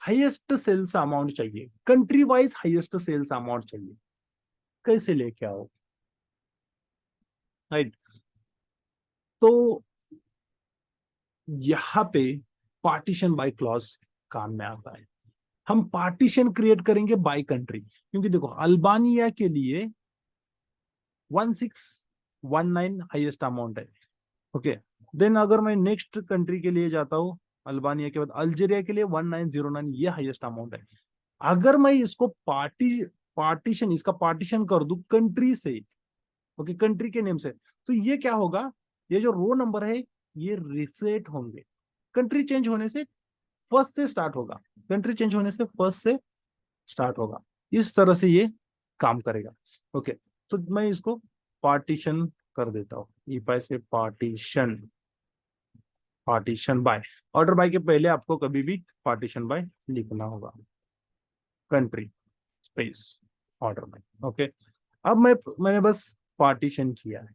हाईएस्ट सेल्स अमाउंट चाहिए, country wise highest sales amount चाहिए, कैसे लेके आओ। राइट, तो यहाँ पे पार्टीशन बाय क्लॉज काम में आता है। हम पार्टीशन क्रिएट करेंगे बाय कंट्री, क्योंकि देखो अल्बानिया के लिए 1619 हाईएस्ट अमाउंट है। ओके, देन अगर मैं नेक्स्ट कंट्री के लिए जाता हूँ, अल्बानिया के बाद अल्जीरिया के लिए 1909 ये हाईएस्ट अमाउंट है। अगर मैं इसको पार्टीशन, इसका पार्टीशन कर दूं कंट्री से, ओके, कंट्री के नेम से, तो ये क्या होगा, ये जो रो नंबर है ये रिसेट होंगे। कंट्री चेंज होने से फर्स्ट से स्टार्ट होगा, कंट्री चेंज होने से फर्स्ट से स्टार्ट होगा। इस तरह से ये काम करेगा। ओके, तो मैं इसको पार्टीशन कर देता हूँ, ई पाई से partition, partition by, order by के पहले आपको कभी भी पार्टीशन बाय लिखना होगा, country space order by. Okay, अब मैंने बस पार्टीशन किया है।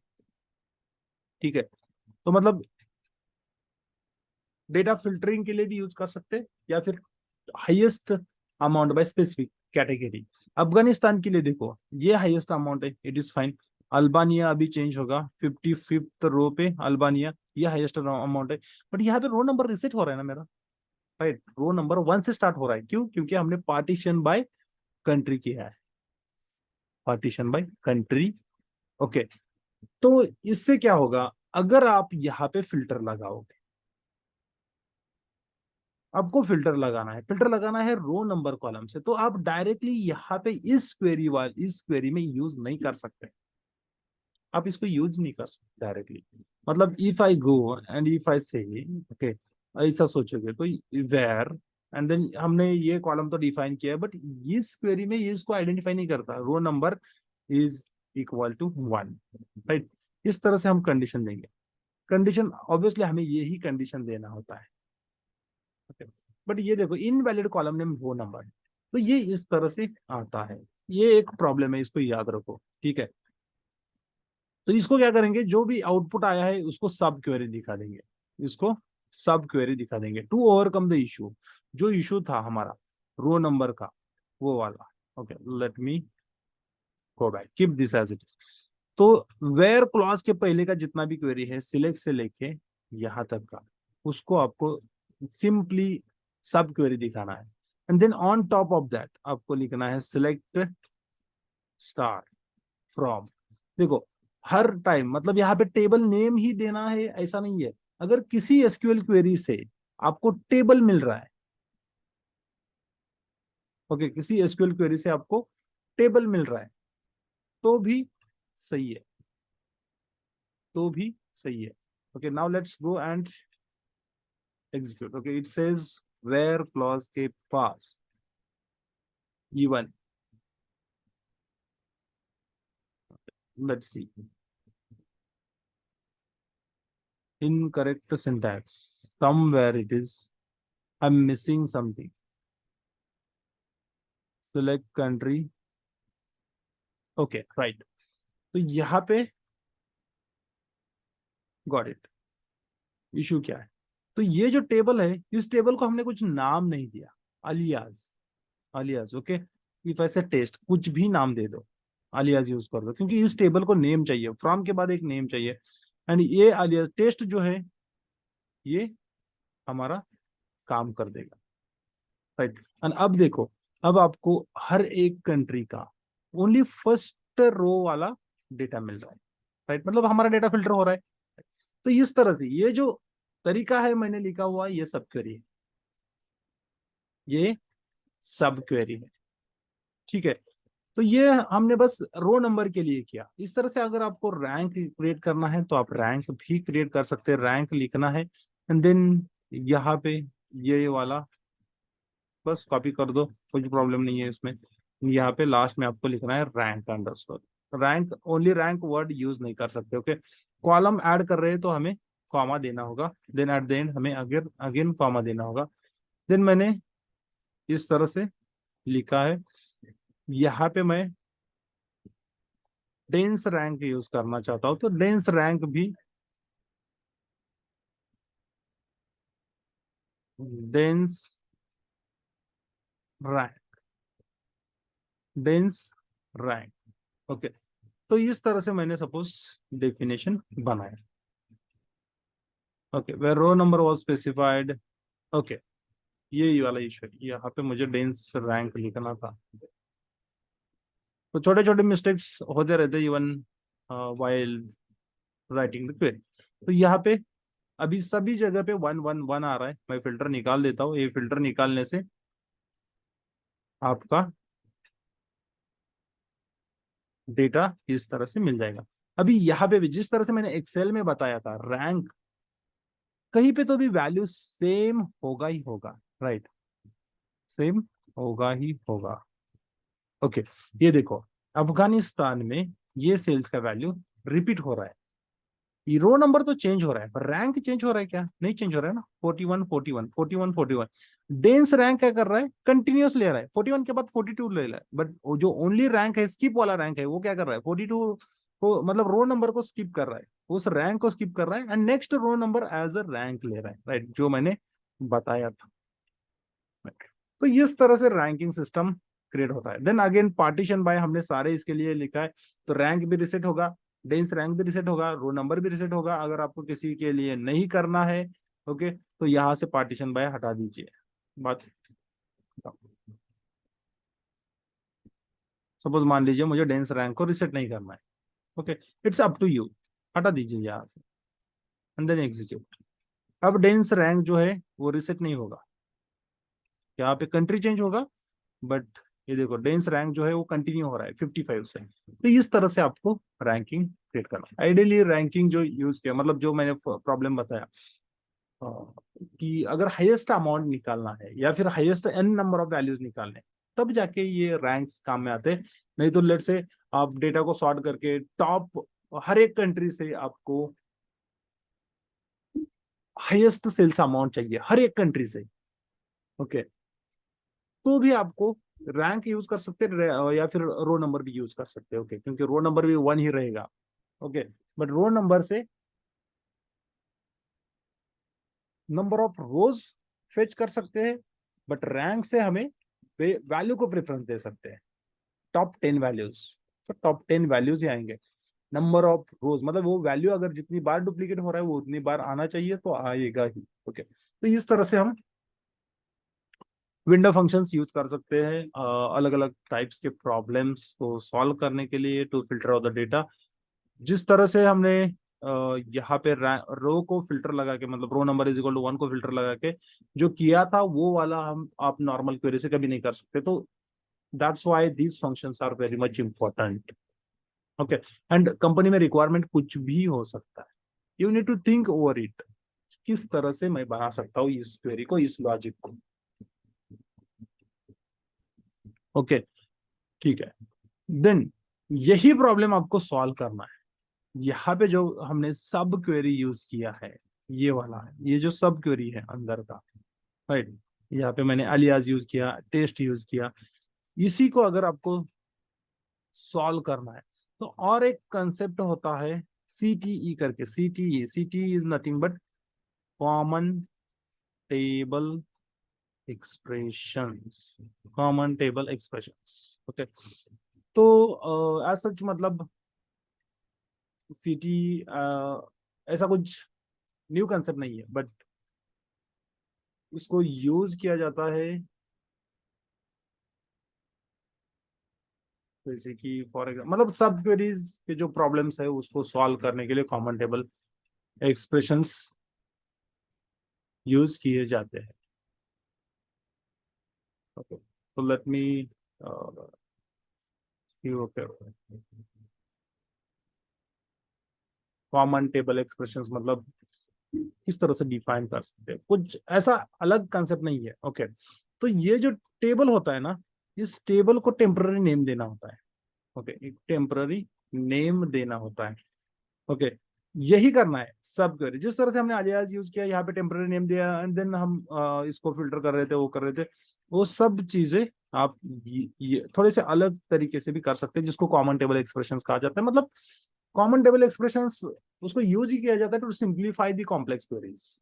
ठीक है, तो मतलब डेटा फिल्टरिंग के लिए भी यूज कर सकते हैं, या फिर highest amount by specific category. Afghanistan के लिए देखो ये हाईएस्ट अमाउंट है, इट इज फाइन। अल्बानिया अभी चेंज होगा, 55th रो पे अल्बानिया, ये हाईएस्ट अमाउंट है। बट यहाँ पे रो नंबर रिसेट हो रहा है ना मेरा। राइट, रो नंबर 1 से स्टार्ट हो रहा है, क्यों, क्योंकि हमने पार्टीशन बाय कंट्री किया है, पार्टीशन बाय कंट्री। ओके, तो इससे क्या होगा, अगर आप यहाँ पे फिल्टर लगाओगे, आपको फिल्टर लगाना है, फिल्टर लगाना है रो नंबर कॉलम से। तो आप डायरेक्टली यहाँ पे इस क्वेरी में यूज नहीं कर सकते, आप इसको यूज नहीं कर सकते डायरेक्टली। मतलब if I go and if I से, ओके, ऐसा सोचोगे तो वेयर, एंड देन हमने ये कॉलम तो डिफाइन किया है, बट इस क्वेरी में ये इसको आइडेंटिफाई नहीं करता, row number is equal to 1, right. इस तरह से हम कंडीशन देंगे। कंडीशन ऑब्वियसली हमें यही कंडीशन देना होता है, ओके। बट ये देखो invalid column name row number, तो ये इस तरह से आता है। ये एक प्रॉब्लम है, इसको याद रखो, ठीक है। तो इसको क्या करेंगे, जो भी आउटपुट आया है उसको सब क्वेरी दिखा देंगे, इसको सब क्वेरी दिखा देंगे टू ओवरकम द इशू। जो इशू था हमारा रो नंबर का, वो वाला, okay. Let me go back, keep this as it is. तो वेयर क्लॉज के पहले का जितना भी क्वेरी है, सिलेक्ट से लेके यहां तक का, उसको आपको सिंपली सब क्वेरी दिखाना है। And then on top of that आपको लिखना है सिलेक्ट स्टार फ्रॉम। देखो हर टाइम, मतलब यहाँ पे टेबल नेम ही देना है ऐसा नहीं है। अगर किसी एसक्यूएल क्वेरी से आपको टेबल मिल रहा है, ओके, किसी एसक्यूएल क्वेरी से आपको टेबल मिल रहा है, तो भी सही है, तो भी सही है। Okay, now let's go and execute. Okay, it says where clause के पास even, let's see, incorrect syntax, somewhere it is, I'm missing something, select country, okay, right. तो यहाँ पे गॉट इट। इशू क्या है, तो ये जो टेबल है, इस टेबल को हमने कुछ नाम नहीं दिया, अलियास, अलियास, ओके। इफ ऐसे टेस्ट कुछ भी नाम दे दो, अलियास यूज कर दो, क्योंकि इस टेबल को नेम चाहिए, फ्रॉम के बाद एक नेम चाहिए। एंड ये अलियास टेस्ट जो है, ये हमारा काम कर देगा, राइट। एंड अब देखो, अब आपको हर एक कंट्री का ओनली फर्स्ट रो वाला डेटा मिल रहा है, राइट। मतलब हमारा डेटा फिल्टर हो रहा है। तो इस तरह से ये जो तरीका है मैंने लिखा हुआ, ये सब क्वेरी है, ये सब क्वेरी है, ठीक है। तो ये हमने बस रो नंबर के लिए किया। इस तरह से अगर आपको रैंक क्रिएट करना है तो आप रैंक भी क्रिएट कर सकते हैं, रैंक लिखना है एंड देन यहाँ पे ये वाला बस कॉपी कर दो, कुछ प्रॉब्लम नहीं है इसमें। यहाँ पे लास्ट में आपको लिखना है rank underscore. Rank only rank word use नहीं कर सकते, ओके। कॉलम ऐड कर रहे हैं तो हमें कॉमा देना होगा, देन एट द एंड हमें अगेन अगेन कॉमा देना होगा। देन मैंने इस तरह से लिखा है। यहाँ पे मैं डेंस रैंक यूज करना चाहता हूँ, तो डेंस रैंक भी, dense rank, dense rank, okay. तो इस तरह से मैंने सपोज डेफिनेशन बनाया, okay, where row number was specified, okay. ये वाला इशू है, यहाँ पे मुझे डेंस रैंक लिखना था। तो छोटे छोटे मिस्टेक्स होते रहते even while writing the query. तो यहाँ पे अभी सभी जगह पे 1 1 1 आ रहा है, मैं फिल्टर निकाल देता हूँ। ये फिल्टर निकालने से आपका डेटा इस तरह से मिल जाएगा। अभी यहाँ पे भी जिस तरह से मैंने एक्सेल में बताया था, रैंक कहीं पे तो भी वैल्यू सेम होगा ही होगा, राइट, सेम होगा ही होगा, ओके। ये देखो अफगानिस्तान में ये सेल्स का वैल्यू रिपीट हो रहा है, ये रो नंबर तो चेंज हो रहा है पर रैंक चेंज हो रहा है क्या, नहीं चेंज हो रहा है ना। 41 41 41 41, डेंस रैंक क्या कर रहा है, कंटिन्यूस ले रहा है, 41 के बाद 42 ले रहा है। बट जो ओनली रैंक है, स्किप वाला रैंक है, वो क्या कर रहा है, 42 को, मतलब रो नंबर को स्किप कर रहा है, उस रैंक को स्किप कर रहा है and next row number as a rank ले रहा है, राइट, जो मैंने बताया था। तो इस तरह से रैंकिंग सिस्टम क्रिएट होता है। देन अगेन पार्टीशन बाय हमने सारे इसके लिए लिखा है, तो रैंक भी रिसेट होगा, डेंस रैंक भी रिसेट होगा, रो नंबर भी रिसेट होगा। अगर आपको किसी के लिए नहीं करना है, ओके, तो यहाँ से पार्टीशन बाय हटा दीजिए। बात, सपोज मान लीजिए मुझे डेंस रैंक को रिसेट नहीं करना है, okay, it's up to you, हटा दीजिए यहाँ से एंड देन एग्जीक्यूट। अब डेंस रैंक जो है वो रिसेट नहीं होगा, यहाँ पे कंट्री चेंज होगा, बट ये देखो डेंस रैंक जो है वो कंटिन्यू हो रहा है 55 से। तो इस तरह से आपको रैंकिंग क्रिएट करना। आइडियली रैंकिंग जो यूज किया, मतलब जो मैंने प्रॉब्लम बताया, कि अगर हाईएस्ट अमाउंट निकालना है या फिर highest N number of values निकालने हैं, तब जाके ये रैंक्स काम में आते हैं। नहीं तो लेट से आप डेटा को सॉर्ट करके टॉप हर एक कंट्री से आपको हाईएस्ट सेल्स अमाउंट चाहिए हर एक कंट्री से, ओके, तो भी आपको रैंक यूज कर सकते हैं या फिर रो नंबर भी यूज कर सकते हैं, ओके, क्योंकि रो नंबर भी वन ही रहेगा, ओके। बट रो नंबर से नंबर ऑफ रोज फेच कर सकते हैं, बट रैंक से हमें वैल्यू को प्रेफरेंस दे सकते हैं, टॉप 10 वैल्यूज। तो टॉप 10 वैल्यूज ही आएंगे। नंबर ऑफ रोज मतलब वो वैल्यू अगर जितनी बार डुप्लीकेट हो रहा है वो उतनी बार आना चाहिए, तो आएगा ही, ओके। तो इस तरह से हम विंडो फंक्शंस यूज कर सकते हैं अलग अलग टाइप्स के प्रॉब्लम्स को सॉल्व करने के लिए, to filter of the data. जिस तरह से हमने यहाँ पे रो को फिल्टर लगा के, मतलब row number is equal to 1 को फिल्टर लगा के जो किया था, वो वाला हम आप नॉर्मल क्वेरी से कभी नहीं कर सकते। तो that's why these functions are very much important, okay. And company में रिक्वायरमेंट कुछ भी हो सकता है, you need to think over it, किस तरह से मैं बना सकता हूँ इस क्वेरी को, इस लॉजिक को, ओके, ठीक है। देन यही प्रॉब्लम आपको सॉल्व करना है। यहाँ पे जो हमने सब क्वेरी यूज किया है, ये वाला है, ये जो सब क्वेरी है अंदर का, राइट, यहाँ पे मैंने अलियास यूज किया, टेस्ट यूज किया, इसी को अगर आपको सॉल्व करना है, तो और एक कंसेप्ट होता है सीटीई करके। CTE is nothing but common table expressions, common table expressions, okay. तो एज सच मतलब सिटी ऐसा कुछ न्यू कंसेप्ट नहीं है, बट इसको यूज किया जाता है जैसे कि फॉर एग्जाम्पल, मतलब सब क्वेरीज के जो प्रॉब्लम्स है उसको सॉल्व करने के लिए कॉमन टेबल एक्सप्रेशंस यूज किए जाते हैं, ओके। तो let me okay, common table expressions मतलब किस तरह से डिफाइन कर सकते हैं, कुछ ऐसा अलग कंसेप्ट नहीं है, ओके। तो ये जो टेबल होता है ना, इस टेबल को टेम्पररी नेम देना होता है, ओके, एक टेम्पररी नेम देना होता है, ओके। यही करना है सब क्वेरी। जिस तरह से हमने अलियास यूज किया, यहाँ पे टेम्पररी नेम दिया, एंड देन हम इसको फिल्टर कर रहे थे, वो कर रहे थे, वो सब चीजें आप ये थोड़े से अलग तरीके से भी कर सकते हैं, जिसको कॉमन टेबल एक्सप्रेशंस कहा जाता है। मतलब कॉमन टेबल एक्सप्रेशंस उसको यूज ही किया जाता है to simplify the complex queries,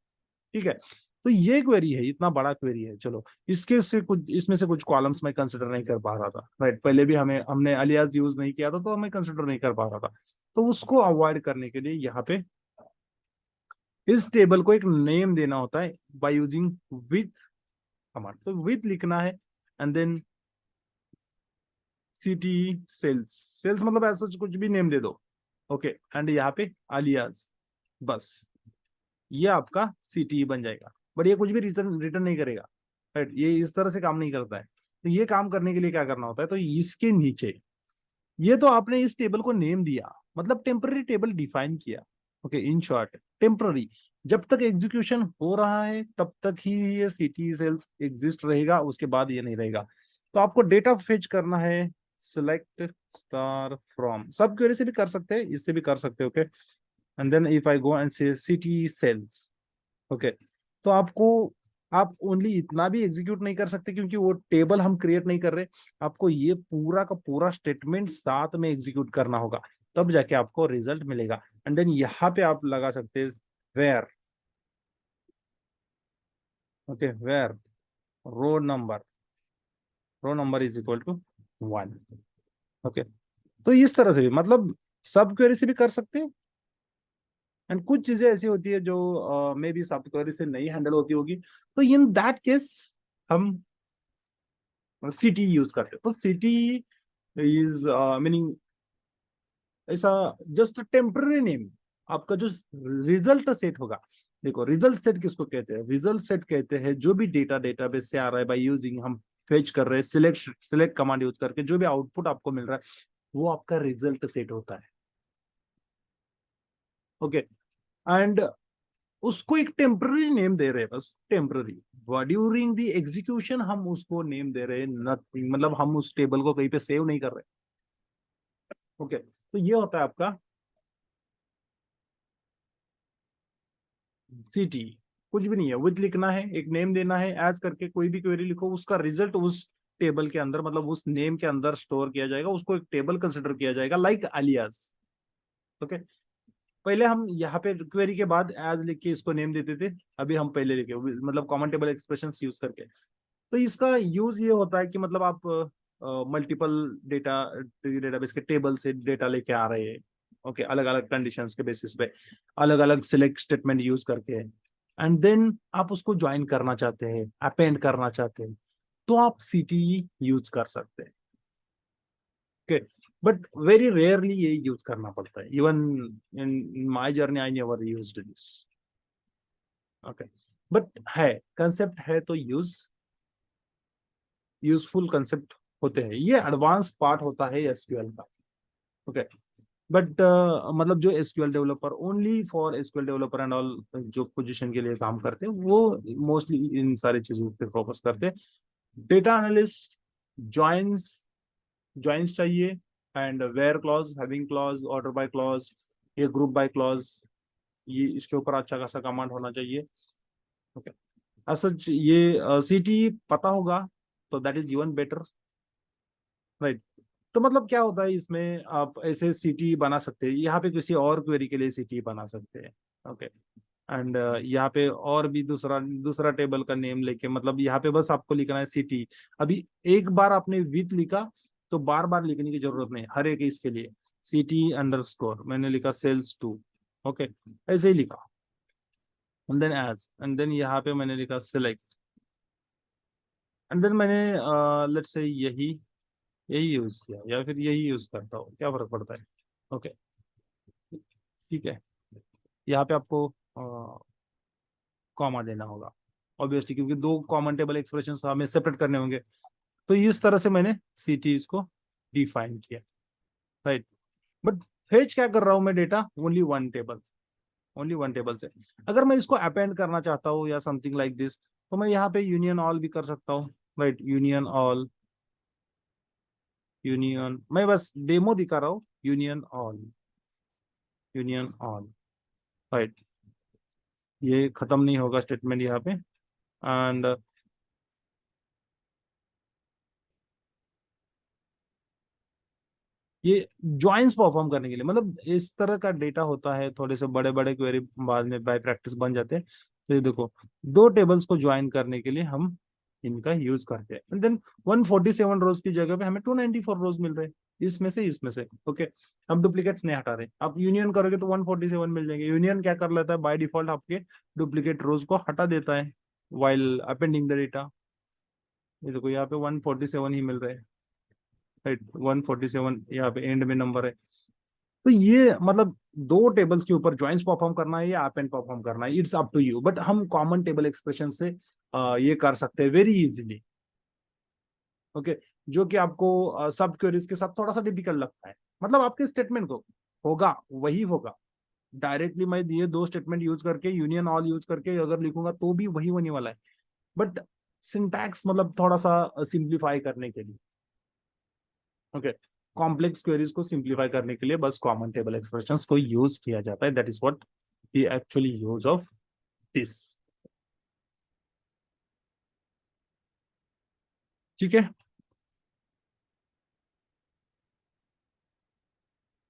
ठीक है। तो ये क्वेरी है, इतना बड़ा क्वेरी है, चलो इसके से कुछ, इसमें से कुछ कॉलम्स मैं कंसिडर नहीं कर पा रहा था, राइट, पहले भी हमने अलियास यूज नहीं किया था, तो हमें कंसिडर नहीं कर पा रहा था। तो उसको अवॉइड करने के लिए यहाँ पे इस टेबल को एक नेम देना होता है बाय यूजिंग विथ कमांड। तो विथ लिखना है, and then city sales, sales मतलब ऐसा कुछ भी नेम दे दो, ओके, एंड यहाँ पे अलियास, बस ये आपका सीटी बन जाएगा। बट ये कुछ भी रिटर्न रिटर्न नहीं करेगा, राइट, ये इस तरह से काम नहीं करता है। तो ये काम करने के लिए क्या करना होता है, तो इसके नीचे ये तो आपने इस टेबल को नेम दिया, मतलब टेम्पररी टेबल डिफाइन किया, ओके, इन शॉर्ट टेम्पररी। जब तक एग्जीक्यूशन हो रहा है तब तक ही ये सिटी सेल्स एग्जिस्ट रहेगा, उसके बाद ये नहीं रहेगा। तो आपको डेटा फेच करना है, सिलेक्ट स्टार फ्रॉम, सब क्वेरी से भी कर सकते हैं, इससे भी कर सकते हैं, okay. And then if I go and say city sales, okay, तो आपको आप ओनली इतना भी एग्जीक्यूट नहीं कर सकते, क्योंकि वो टेबल हम क्रिएट नहीं कर रहे। आपको ये पूरा का पूरा स्टेटमेंट साथ में एग्जीक्यूट करना होगा, तब जाके आपको रिजल्ट मिलेगा। एंड देन यहाँ पे आप लगा सकते हैं where, okay, where row number, row number is equal to 1, okay. तो इस तरह से भी मतलब सब क्वेरी से भी कर सकते हैं। एंड कुछ चीजें ऐसी होती है जो मे बी सब क्वेरी से नहीं हैंडल होती होगी, तो इन दैट केस हम सिटी यूज करते हैं। तो सिटी इज मीनिंग ऐसा जस्ट टेम्पररी नेम, आपका जो रिजल्ट सेट होगा देखो रिजल्ट सेट किसको कहते हैं? रिजल्ट सेट कहते हैं जो भी डेटा डेटाबेस से आ रहा है बाय यूजिंग, हम फेच कर रहे हैं सिलेक्ट कमांड यूज करके, जो भी आउटपुट आपको मिल रहा है वो आपका रिजल्ट सेट होता है। ओके, एंड उसको एक टेम्पररी नेम दे रहे हैं, बस टेम्पररी। ड्यूरिंग द एग्जीक्यूशन हम उसको नेम दे रहे हैं, नथिंग, मतलब हम उस टेबल को कहीं पे सेव नहीं कर रहे। ओके, तो ये होता है आपका सीटी। कुछ भी नहीं है, विथ लिखना है, एक नेम देना है, एज करके कोई भी क्वेरी लिखो, उसका रिजल्ट उस टेबल के अंदर, मतलब उस नेम के अंदर स्टोर किया जाएगा, उसको एक टेबल कंसिडर किया जाएगा, लाइक अलियास। ओके, पहले हम यहाँ पे क्वेरी के बाद एज लिख के इसको नेम देते थे, अभी हम पहले लिखे, मतलब कॉमन टेबल एक्सप्रेशन यूज करके। तो इसका यूज ये होता है कि मतलब आप मल्टीपल डेटाबेस के टेबल से डेटा लेके आ रहे हैं। ओके, अलग अलग कंडीशंस के बेसिस पे अलग अलग सिलेक्ट स्टेटमेंट यूज करके, एंड देन आप उसको ज्वाइन करना चाहते हैं, अपेंड करना चाहते हैं, तो आप सीटी यूज कर सकते हैं। ओके, बट वेरी रेयरली ये यूज करना पड़ता है, even in my journey I never used this. Okay, but है, कंसेप्ट है तो यूजफुल कंसेप्ट होते हैं, ये एडवांस पार्ट होता है एसक्यूएल का। ओके, बट मतलब जो SQL developer, only for SQL developer and all जो पोजीशन के लिए काम करते हैं, वो मोस्टली इन सारी चीजों पे फोकस करते हैं। डेटा एनालिस्ट ज्वाइंस ज्वाइंस चाहिए, and where clause, having clause, order by clause, ये ग्रुप बाय क्लॉज, ये इसके ऊपर अच्छा खासा कमांड होना चाहिए। ओके, सच ये सीटी पता होगा तो that is even better, right? तो मतलब क्या होता है इसमें, आप ऐसे सिटी बना सकते हैं, यहाँ पे किसी और क्वेरी के लिए सिटी बना सकते हैं। ओके, एंड यहाँ पे और भी दूसरा दूसरा टेबल का नेम लेके, मतलब यहाँ पे बस आपको लिखना है सिटी। अभी एक बार आपने विथ लिखा तो बार बार लिखने की जरूरत नहीं, हर एक इसके लिए सिटी अंडरस्कोर मैंने लिखा सेल्स टू। ओके, ऐसे ही लिखा, and then as, and then यहाँ पे मैंने लिखा सिलेक्ट, एंड देन मैंने लेट्स से यही यही यूज किया, या फिर यही यूज करता हूँ, क्या फर्क पड़ता है? ओके, ठीक है, यहाँ पे आपको कॉमा देना होगा ऑब्वियसली, क्योंकि दो कॉमन टेबल एक्सप्रेशन हमें सेपरेट करने होंगे। तो इस तरह से मैंने सीटीज को डिफाइन किया, राइट? बट फेच क्या कर रहा हूँ मैं? डेटा ओनली वन टेबल से। अगर मैं इसको अपेंड करना चाहता हूँ या समथिंग लाइक दिस, तो मैं यहाँ पे यूनियन ऑल भी कर सकता हूँ, राइट? यूनियन ऑल, यूनियन, मैं बस डेमो दिखा रहा हूँ, union all, union all, right? ये खत्म नहीं होगा स्टेटमेंट यहाँ पे, एंड ये ज्वाइंस परफॉर्म करने के लिए, मतलब इस तरह का डेटा होता है, थोड़े से बड़े बड़े क्वेरी बाद में बाय प्रैक्टिस बन जाते हैं। तो ये देखो, दो टेबल्स को ज्वाइन करने के लिए हम इनका यूज करते हैं, एंड देन 147 रोज की जगह पे हमें 294 रोज मिल रहे हैं, इसमें से। ओके, हम डुप्लीकेट्स नहीं हटा रहे, आप यूनियन करोगे तो 147 मिल जाएंगे। यूनियन क्या कर लेता है बाय डिफॉल्ट, आपके डुप्लीकेट रोज को हटा देता है वाइल अपेंडिंग द डेटा। ये देखो यहाँ पे 147 ही मिल रहे हैं, राइट? 147 यहाँ पे एंड में नंबर है। तो ये मतलब दो टेबल्स के ऊपर ज्वाइंस परफॉर्म करना है या अपेंड परफॉर्म करना है, it's up to you, but हम कॉमन टेबल एक्सप्रेशन से ये कर सकते हैं वेरी इजीली। ओके, जो कि आपको सब क्वेरीज के साथ थोड़ा सा डिफिकल्ट लगता है, मतलब आपके स्टेटमेंट को होगा वही होगा, डायरेक्टली मैं ये दो स्टेटमेंट यूज करके, यूनियन ऑल यूज करके अगर लिखूंगा तो भी वही होने वाला है, बट सिंटैक्स मतलब थोड़ा सा सिंप्लीफाई करने के लिए। ओके, कॉम्प्लेक्स क्वेरीज को सिंप्लीफाई करने के लिए बस कॉमन टेबल एक्सप्रेशंस को यूज किया जाता है, that is what the actually use of this. ठीक है,